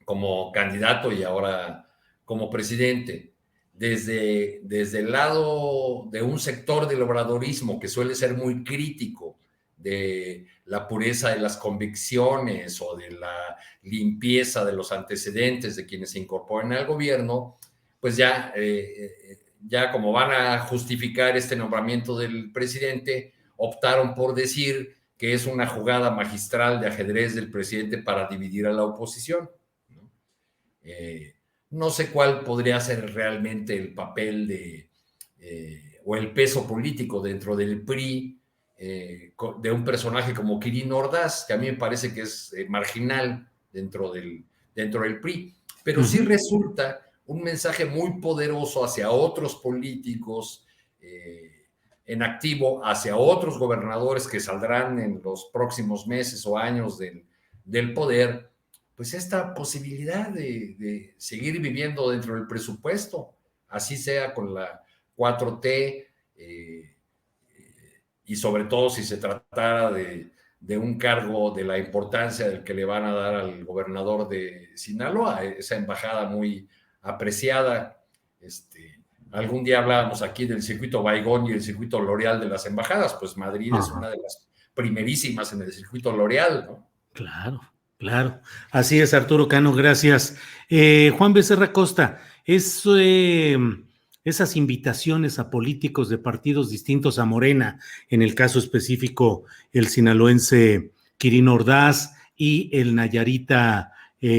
como candidato y ahora como presidente. Desde el lado de un sector del obradorismo que suele ser muy crítico de la pureza de las convicciones o de la limpieza de los antecedentes de quienes se incorporan al gobierno, pues ya ya como van a justificar este nombramiento del presidente, optaron por decir que es una jugada magistral de ajedrez del presidente para dividir a la oposición, ¿no? No sé cuál podría ser realmente el papel o el peso político dentro del PRI de un personaje como Quirino Ordaz, que a mí me parece que es marginal dentro del PRI, pero sí resulta un mensaje muy poderoso hacia otros políticos en activo, hacia otros gobernadores que saldrán en los próximos meses o años del poder, pues esta posibilidad de seguir viviendo dentro del presupuesto, así sea con la 4T, y sobre todo si se tratara de un cargo de la importancia del que le van a dar al gobernador de Sinaloa, esa embajada muy apreciada. Algún día hablábamos aquí del circuito Baigón y el circuito L'Oreal de las embajadas, pues Madrid es una de las primerísimas en el circuito L'Oreal, ¿no? Claro, claro. Así es, Arturo Cano, gracias. Juan Becerra Costa, esas invitaciones a políticos de partidos distintos a Morena, en el caso específico el sinaloense Quirino Ordaz y el nayarita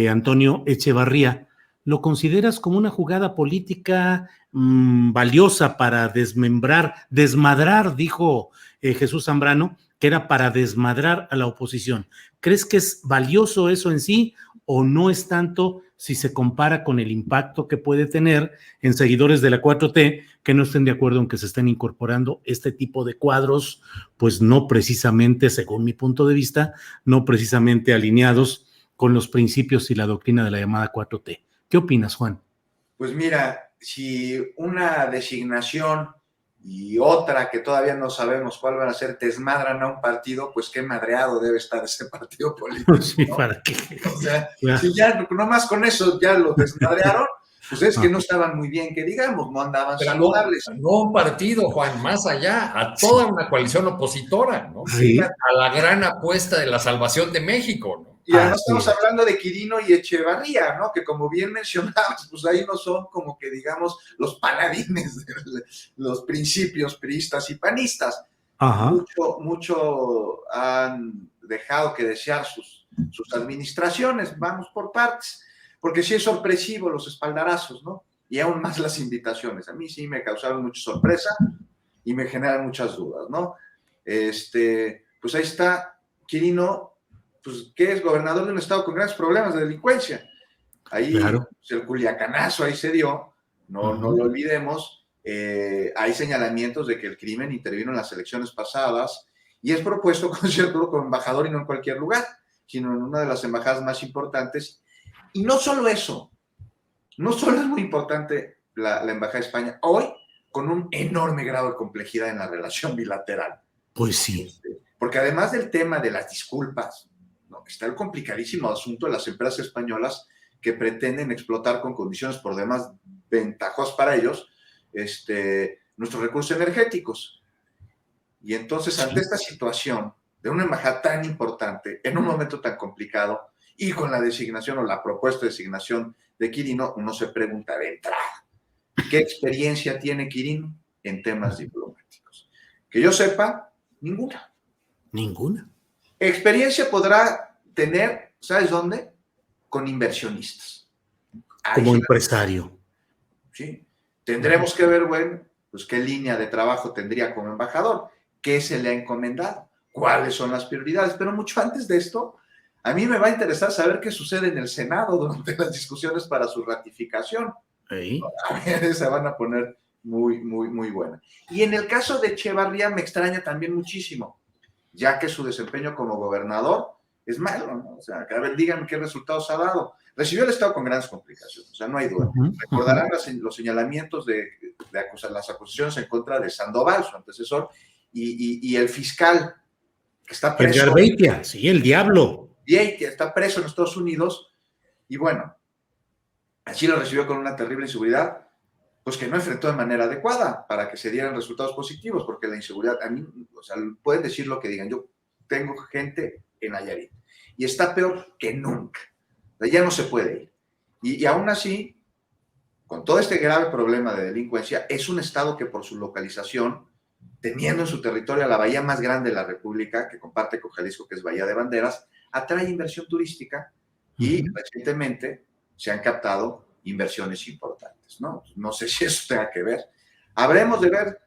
Antonio Echevarría, ¿lo consideras como una jugada política valiosa para desmadrar, dijo Jesús Zambrano, que era para desmadrar a la oposición? ¿Crees que es valioso eso en sí o no es tanto si se compara con el impacto que puede tener en seguidores de la 4T que no estén de acuerdo en que se estén incorporando este tipo de cuadros, pues no precisamente, según mi punto de vista, no precisamente alineados con los principios y la doctrina de la llamada 4T? ¿Qué opinas, Juan? Pues mira, si una designación y otra que todavía no sabemos cuál van a ser desmadran a un partido, pues qué madreado debe estar ese partido político, ¿no? Sí, ¿para qué? O sea, si ya nomás con eso ya lo desmadrearon, pues es que no estaban muy bien, que digamos, no andaban saludables. No un partido, Juan, más allá, a toda una coalición opositora, ¿no? Sí. A la gran apuesta de la salvación de México, ¿no? Y además estamos hablando de Quirino y Echevarría, ¿no? Que como bien mencionabas, pues ahí no son como que digamos los paladines de los principios priistas y panistas. Ajá. Mucho han dejado que desear sus administraciones, vamos por partes, porque sí es sorpresivo los espaldarazos, ¿no? Y aún más las invitaciones. A mí sí me causaron mucha sorpresa y me generan muchas dudas, ¿no? Pues ahí está Quirino, pues que es gobernador de un estado con grandes problemas de delincuencia. Ahí claro. Pues, el culiacanazo ahí se dio, no lo olvidemos. Hay señalamientos de que el crimen intervino en las elecciones pasadas y es propuesto como embajador y no en cualquier lugar, sino en una de las embajadas más importantes. Y no solo eso, no solo es muy importante la Embajada de España, hoy con un enorme grado de complejidad en la relación bilateral. Pues sí. Porque además del tema de las disculpas, ¿no? Está el complicadísimo asunto de las empresas españolas que pretenden explotar con condiciones por demás ventajosas para ellos nuestros recursos energéticos. Y entonces, ante esta situación de una embajada tan importante, en un momento tan complicado, y con la designación o la propuesta de designación de Quirino, uno se pregunta de entrada, ¿qué experiencia tiene Quirino en temas diplomáticos? Que yo sepa, ninguna. Ninguna. Experiencia podrá tener, ¿sabes dónde? Con inversionistas. Como empresario. Sí. Tendremos que ver, bueno, pues qué línea de trabajo tendría como embajador, qué se le ha encomendado, cuáles son las prioridades, pero mucho antes de esto, a mí me va a interesar saber qué sucede en el Senado durante las discusiones para su ratificación. Se van a poner muy, muy, muy buenas. Y en el caso de Echevarría me extraña también muchísimo, ya que su desempeño como gobernador es malo, ¿no? O sea, a ver, díganme qué resultados ha dado. Recibió el Estado con grandes complicaciones, o sea, no hay duda. Recordarán los señalamientos de las acusaciones en contra de Sandoval, su antecesor, y el fiscal que está preso. Edgar Beitia, sí, el diablo. Beitia está preso en Estados Unidos, y bueno, así lo recibió con una terrible inseguridad, pues que no enfrentó de manera adecuada para que se dieran resultados positivos, porque la inseguridad, a mí, o sea, pueden decir lo que digan, yo tengo gente en Nayarit, y está peor que nunca, ya no se puede ir, y aún así, con todo este grave problema de delincuencia, es un estado que por su localización, teniendo en su territorio a la bahía más grande de la República, que comparte con Jalisco, que es Bahía de Banderas, atrae inversión turística y recientemente se han captado inversiones importantes, ¿no? No sé si eso tenga que ver. Habremos de ver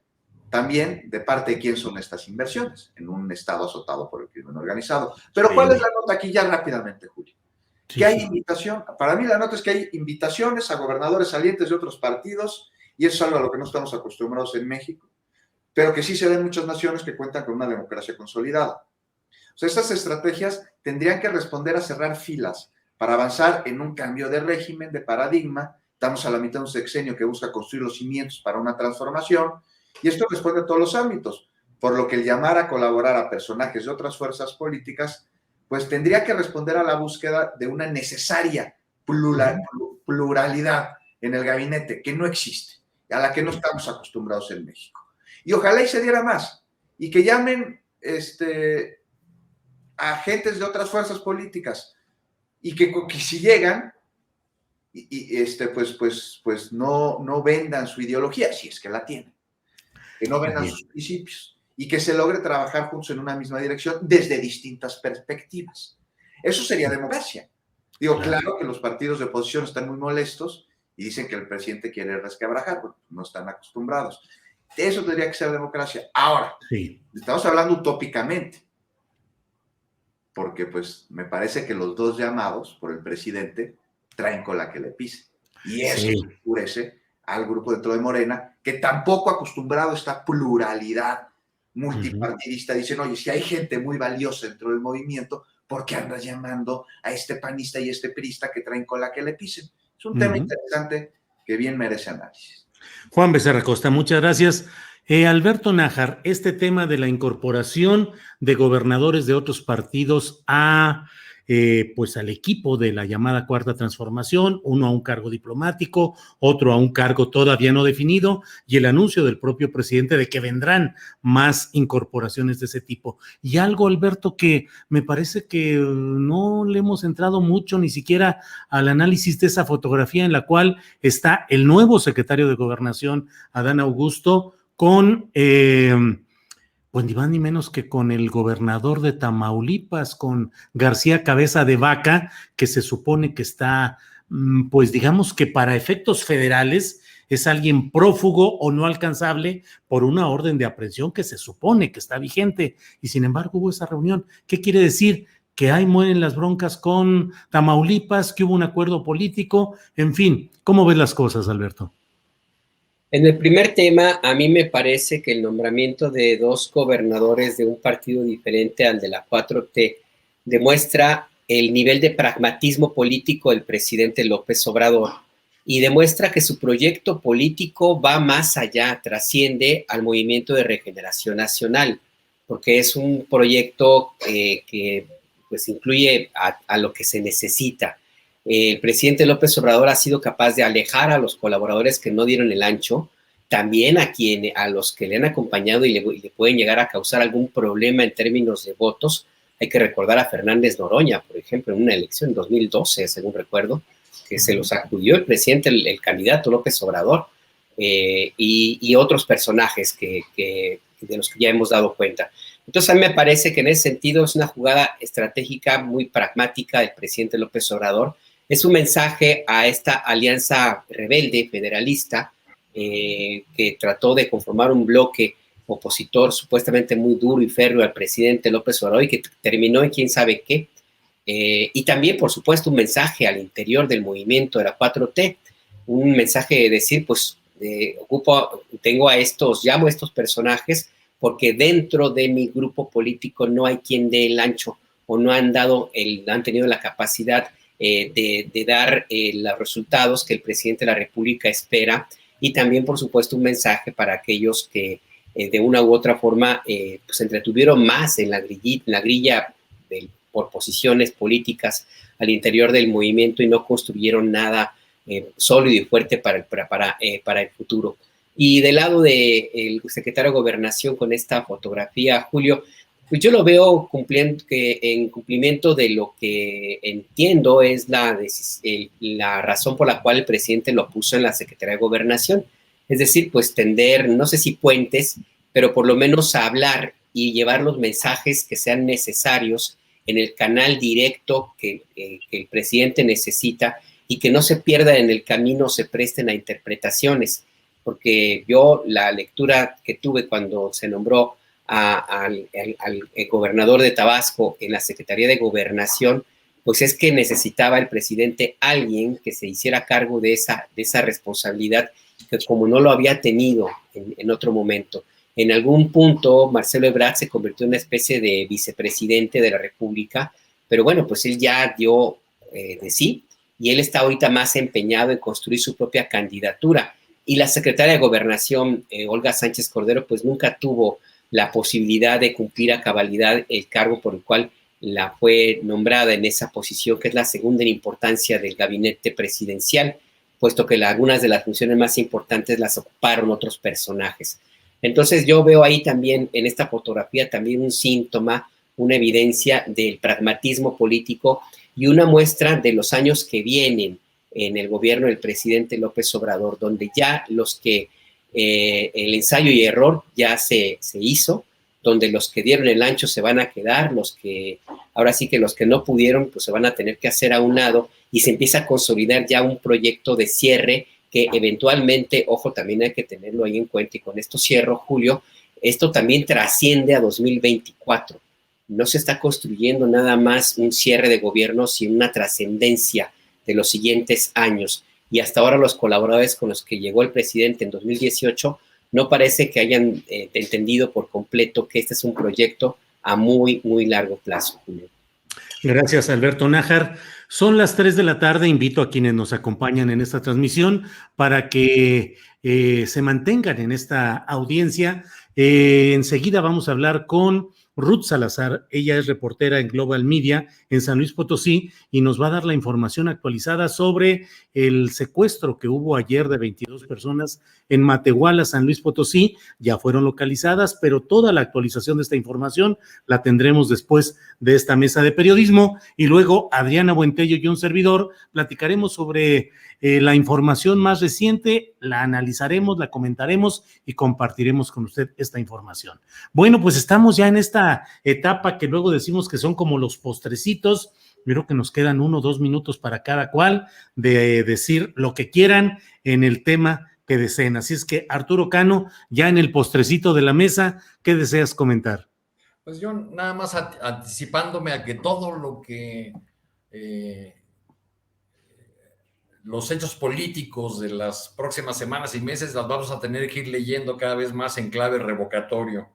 también de parte de quién son estas inversiones en un estado azotado por el crimen organizado. Pero ¿cuál es la nota aquí ya rápidamente, Julio? Que hay invitación, para mí la nota es que hay invitaciones a gobernadores salientes de otros partidos, y eso es algo a lo que no estamos acostumbrados en México, pero que sí se da en muchas naciones que cuentan con una democracia consolidada. O sea, estas estrategias tendrían que responder a cerrar filas para avanzar en un cambio de régimen, de paradigma. Estamos a la mitad de un sexenio que busca construir los cimientos para una transformación, y esto responde a todos los ámbitos, por lo que el llamar a colaborar a personajes de otras fuerzas políticas pues tendría que responder a la búsqueda de una necesaria pluralidad en el gabinete, que no existe, a la que no estamos acostumbrados en México. Y ojalá y se diera más, y que llamen a agentes de otras fuerzas políticas, y que si llegan, pues no vendan su ideología, si es que la tienen, que no vendan sus principios, y que se logre trabajar juntos en una misma dirección desde distintas perspectivas. Eso sería democracia. Digo, claro que los partidos de oposición están muy molestos y dicen que el presidente quiere resquebrajar, porque no están acostumbrados. Eso tendría que ser democracia. Ahora, estamos hablando utópicamente, porque pues me parece que los dos llamados por el presidente traen cola que le pise. Y eso enfurece al grupo dentro de Morena, que tampoco acostumbrado a esta pluralidad multipartidista. Dicen, oye, si hay gente muy valiosa dentro del movimiento, ¿por qué andas llamando a este panista y este priista que traen cola que le pisen? Es un tema interesante que bien merece análisis. Juan Becerra Costa, muchas gracias. Alberto Nájar, este tema de la incorporación de gobernadores de otros partidos pues al equipo de la llamada Cuarta Transformación, uno a un cargo diplomático, otro a un cargo todavía no definido, y el anuncio del propio presidente de que vendrán más incorporaciones de ese tipo. Y algo, Alberto, que me parece que no le hemos entrado mucho ni siquiera al análisis de esa fotografía en la cual está el nuevo secretario de Gobernación, Adán Augusto, con pues ni más ni menos que con el gobernador de Tamaulipas, con García Cabeza de Vaca, que se supone que está, pues digamos que para efectos federales es alguien prófugo o no alcanzable por una orden de aprehensión que se supone que está vigente, y sin embargo hubo esa reunión. ¿Qué quiere decir? Que ahí mueren las broncas con Tamaulipas, que hubo un acuerdo político, en fin. ¿Cómo ves las cosas, Alberto? En el primer tema, a mí me parece que el nombramiento de dos gobernadores de un partido diferente al de la 4T demuestra el nivel de pragmatismo político del presidente López Obrador y demuestra que su proyecto político va más allá, trasciende al Movimiento de Regeneración Nacional, porque es un proyecto que pues incluye a lo que se necesita. El presidente López Obrador ha sido capaz de alejar a los colaboradores que no dieron el ancho, también a los que le han acompañado y le pueden llegar a causar algún problema en términos de votos. Hay que recordar a Fernández Noroña, por ejemplo, en una elección en 2012, según recuerdo, que se los acudió el presidente, el candidato López Obrador, y otros personajes de los que ya hemos dado cuenta. Entonces, a mí me parece que en ese sentido es una jugada estratégica muy pragmática del presidente López Obrador. Es un mensaje a esta alianza rebelde, federalista, que trató de conformar un bloque opositor supuestamente muy duro y férreo al presidente López Obrador y que terminó en quién sabe qué. Y también, por supuesto, un mensaje al interior del movimiento de la 4T, un mensaje de decir, pues, llamo a estos personajes porque dentro de mi grupo político no hay quien dé el ancho o no han tenido la capacidad de dar los resultados que el presidente de la República espera, y también, por supuesto, un mensaje para aquellos que de una u otra forma pues entretuvieron más en la grilla por posiciones políticas al interior del movimiento y no construyeron nada sólido y fuerte para el futuro. Y del lado del secretario de Gobernación, con esta fotografía, Julio, Pues yo lo veo en cumplimiento de lo que entiendo es la razón por la cual el presidente lo puso en la Secretaría de Gobernación. Es decir, pues tender, no sé si puentes, pero por lo menos a hablar y llevar los mensajes que sean necesarios en el canal directo que el presidente necesita y que no se pierda en el camino, se presten a interpretaciones. Porque yo la lectura que tuve cuando se nombró al gobernador de Tabasco en la Secretaría de Gobernación, pues es que necesitaba el presidente alguien que se hiciera cargo de esa responsabilidad, que como no lo había tenido en otro momento. En algún punto, Marcelo Ebrard se convirtió en una especie de vicepresidente de la República, pero bueno, pues él ya dio de sí, y él está ahorita más empeñado en construir su propia candidatura. Y la secretaria de Gobernación, Olga Sánchez Cordero, pues nunca tuvo la posibilidad de cumplir a cabalidad el cargo por el cual la fue nombrada en esa posición, que es la segunda en importancia del gabinete presidencial, puesto que algunas de las funciones más importantes las ocuparon otros personajes. Entonces yo veo ahí también, en esta fotografía, también un síntoma, una evidencia del pragmatismo político y una muestra de los años que vienen en el gobierno del presidente López Obrador, donde ya el ensayo y error ya se hizo, donde los que dieron el ancho se van a quedar, ahora sí que los que no pudieron, pues se van a tener que hacer a un lado, y se empieza a consolidar ya un proyecto de cierre que eventualmente, ojo, también hay que tenerlo ahí en cuenta, y con esto cierro, Julio, esto también trasciende a 2024. No se está construyendo nada más un cierre de gobierno, sino una trascendencia de los siguientes años. Y hasta ahora los colaboradores con los que llegó el presidente en 2018 no parece que hayan entendido por completo que este es un proyecto a muy, muy largo plazo, Julio. Gracias, Alberto Nájar. Son las 3 de la tarde. Invito a quienes nos acompañan en esta transmisión para que se mantengan en esta audiencia. Enseguida vamos a hablar con Ruth Salazar. Ella es reportera en Global Media en San Luis Potosí y nos va a dar la información actualizada sobre el secuestro que hubo ayer de 22 personas en Matehuala, San Luis Potosí. Ya fueron localizadas, pero toda la actualización de esta información la tendremos después de esta mesa de periodismo. Y luego Adriana Buentello y un servidor platicaremos sobre la información más reciente, la analizaremos, la comentaremos y compartiremos con usted esta información. Bueno, pues estamos ya en esta etapa que luego decimos que son como los postrecitos. Creo que nos quedan 1 o 2 minutos para cada cual de decir lo que quieran en el tema que deseen. Así es que, Arturo Cano, ya en el postrecito de la mesa, ¿qué deseas comentar? Pues yo nada más anticipándome a que todo lo que los hechos políticos de las próximas semanas y meses las vamos a tener que ir leyendo cada vez más en clave revocatorio.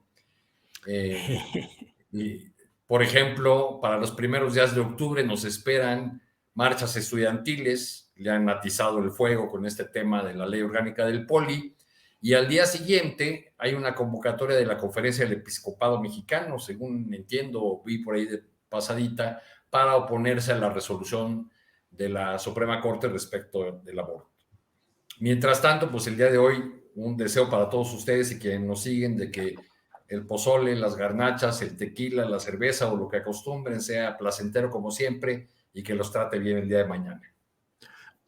Y, por ejemplo, para los primeros días de octubre nos esperan marchas estudiantiles, le han atizado el fuego con este tema de la ley orgánica del Poli, y al día siguiente hay una convocatoria de la Conferencia del Episcopado Mexicano, según entiendo, vi por ahí de pasadita, para oponerse a la resolución de la Suprema Corte respecto del aborto. Mientras tanto, pues el día de hoy, un deseo para todos ustedes y quienes nos siguen de que el pozole, las garnachas, el tequila, la cerveza o lo que acostumbren sea placentero como siempre y que los trate bien el día de mañana.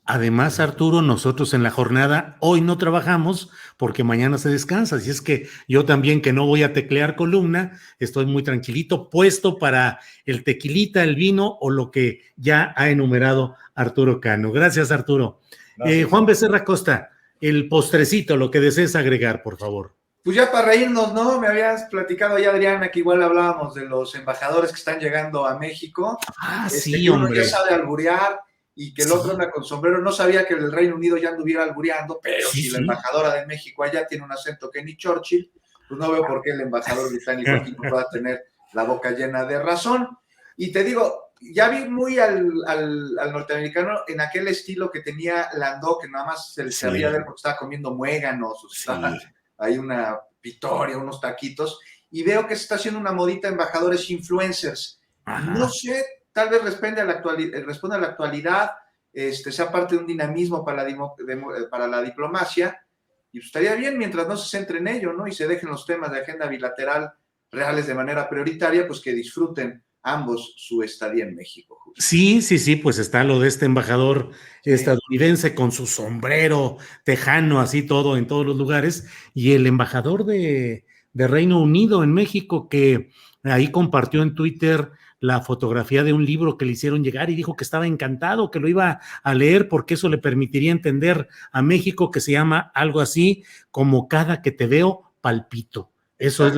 Además, Arturo, nosotros en la jornada hoy no trabajamos porque mañana se descansa, así es que yo también, que no voy a teclear columna, estoy muy tranquilito, puesto para el tequilita, el vino o lo que ya ha enumerado Arturo Cano. Gracias, Arturo. Gracias. Juan Becerra Costa, el postrecito, lo que desees agregar, por favor. Pues ya para reírnos, ¿no? Me habías platicado ya, Adriana, que igual hablábamos de los embajadores que están llegando a México. Sí, que uno hombre. ya sabe alburear y que el otro anda con sombrero. No sabía que el Reino Unido ya anduviera albureando, pero si la embajadora de México allá tiene un acento que ni Churchill, pues no veo por qué el embajador británico aquí no pueda tener la boca llena de razón. Y te digo, ya vi muy al norteamericano en aquel estilo que tenía Landó, que nada más se le sabía ver porque estaba comiendo muéganos, o sea, hay una pitoria, unos taquitos, y veo que se está haciendo una modita de embajadores influencers. No sé, tal vez responde a la actualidad, sea parte de un dinamismo para la diplomacia, y pues estaría bien mientras no se centre en ello, ¿no? Y se dejen los temas de agenda bilateral reales de manera prioritaria, pues que disfruten ambos su estadía en México. Sí, pues está lo de este embajador estadounidense con su sombrero tejano, así todo en todos los lugares, y el embajador de Reino Unido en México, que ahí compartió en Twitter la fotografía de un libro que le hicieron llegar y dijo que estaba encantado, que lo iba a leer porque eso le permitiría entender a México, que se llama algo así como cada que te veo palpito. Eso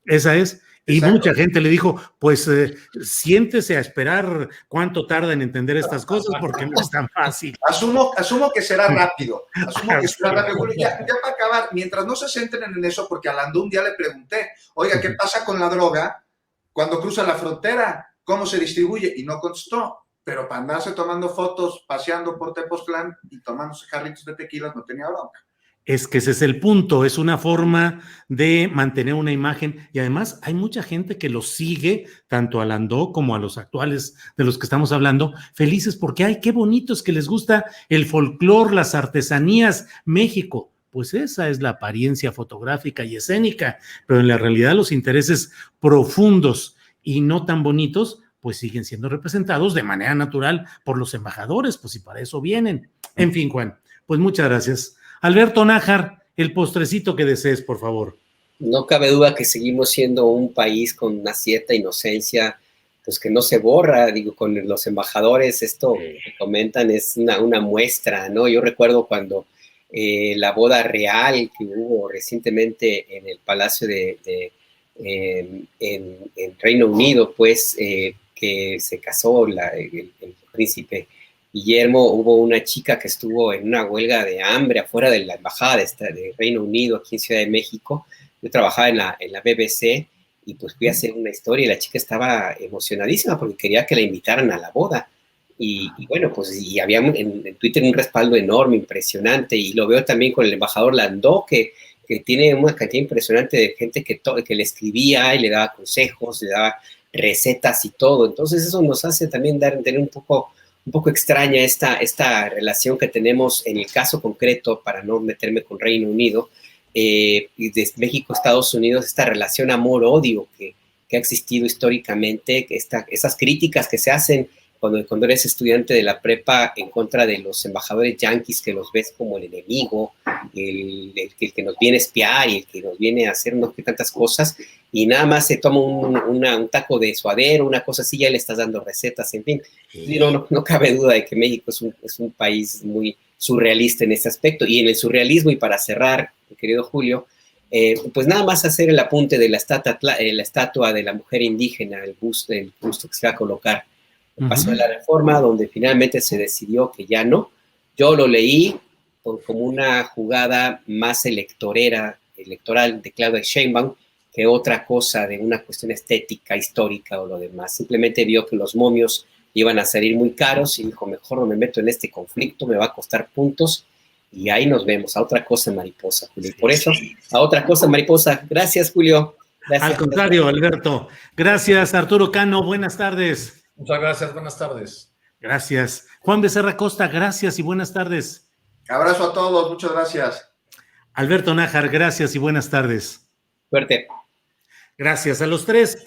esa es. Y exacto. Mucha gente le dijo, pues siéntese a esperar cuánto tarda en entender estas cosas, porque no es tan fácil. Asumo que será rápido. Julio, ya para acabar, mientras no se centren en eso, porque a Landó un día le pregunté, oiga, ¿qué pasa con la droga cuando cruza la frontera? ¿Cómo se distribuye? Y no contestó. Pero para andarse tomando fotos, paseando por Tepoztlán y tomándose jarritos de tequila, no tenía bronca. Es que ese es el punto, es una forma de mantener una imagen y además hay mucha gente que los sigue, tanto a Landó como a los actuales de los que estamos hablando, felices porque ¡ay, qué bonitos que les gusta el folclor, las artesanías, México! Pues esa es la apariencia fotográfica y escénica, pero en la realidad los intereses profundos y no tan bonitos, pues siguen siendo representados de manera natural por los embajadores, pues y para eso vienen. En fin, Juan, pues muchas gracias. Alberto Nájar, el postrecito que desees, por favor. No cabe duda que seguimos siendo un país con una cierta inocencia, pues que no se borra, digo, con los embajadores, esto que comentan es una muestra, ¿no? Yo recuerdo cuando la boda real que hubo recientemente en el Palacio en Reino Unido, pues, que se casó el príncipe Guillermo, hubo una chica que estuvo en una huelga de hambre afuera de la embajada de Reino Unido aquí en Ciudad de México. Yo trabajaba en la BBC y pues fui a hacer una historia y la chica estaba emocionadísima porque quería que la invitaran a la boda. Y bueno, pues y había en Twitter un respaldo enorme, impresionante, y lo veo también con el embajador Landó, que tiene una cantidad impresionante de gente que le escribía y le daba consejos, le daba recetas y todo. Entonces eso nos hace también tener un poco extraña esta relación que tenemos en el caso concreto, para no meterme con Reino Unido, y desde México, Estados Unidos, esta relación amor-odio que ha existido históricamente, esas críticas que se hacen cuando eres estudiante de la prepa en contra de los embajadores yanquis, que los ves como el enemigo, el que nos viene a espiar y el que nos viene a hacer no sé tantas cosas, y nada más se toma un taco de suadero, una cosa así, ya le estás dando recetas, en fin. No cabe duda de que México es un país muy surrealista en este aspecto, y en el surrealismo, y para cerrar, mi querido Julio, pues nada más hacer el apunte de la estatua de la mujer indígena, el busto que se va a colocar. Pasó de la reforma, donde finalmente se decidió que ya no. Yo lo leí como una jugada más electoral de Claudia Sheinbaum que otra cosa de una cuestión estética, histórica o lo demás. Simplemente vio que los momios iban a salir muy caros y dijo, mejor no me meto en este conflicto, me va a costar puntos, y ahí nos vemos. A otra cosa, mariposa, Julio. Y por eso, a otra cosa, mariposa. Gracias, Julio. Gracias. Al contrario, Alberto. Gracias, Arturo Cano. Buenas tardes. Muchas gracias, buenas tardes. Gracias. Juan Becerra Costa, gracias y buenas tardes. Abrazo a todos, muchas gracias. Alberto Nájar, gracias y buenas tardes. Suerte. Gracias a los tres.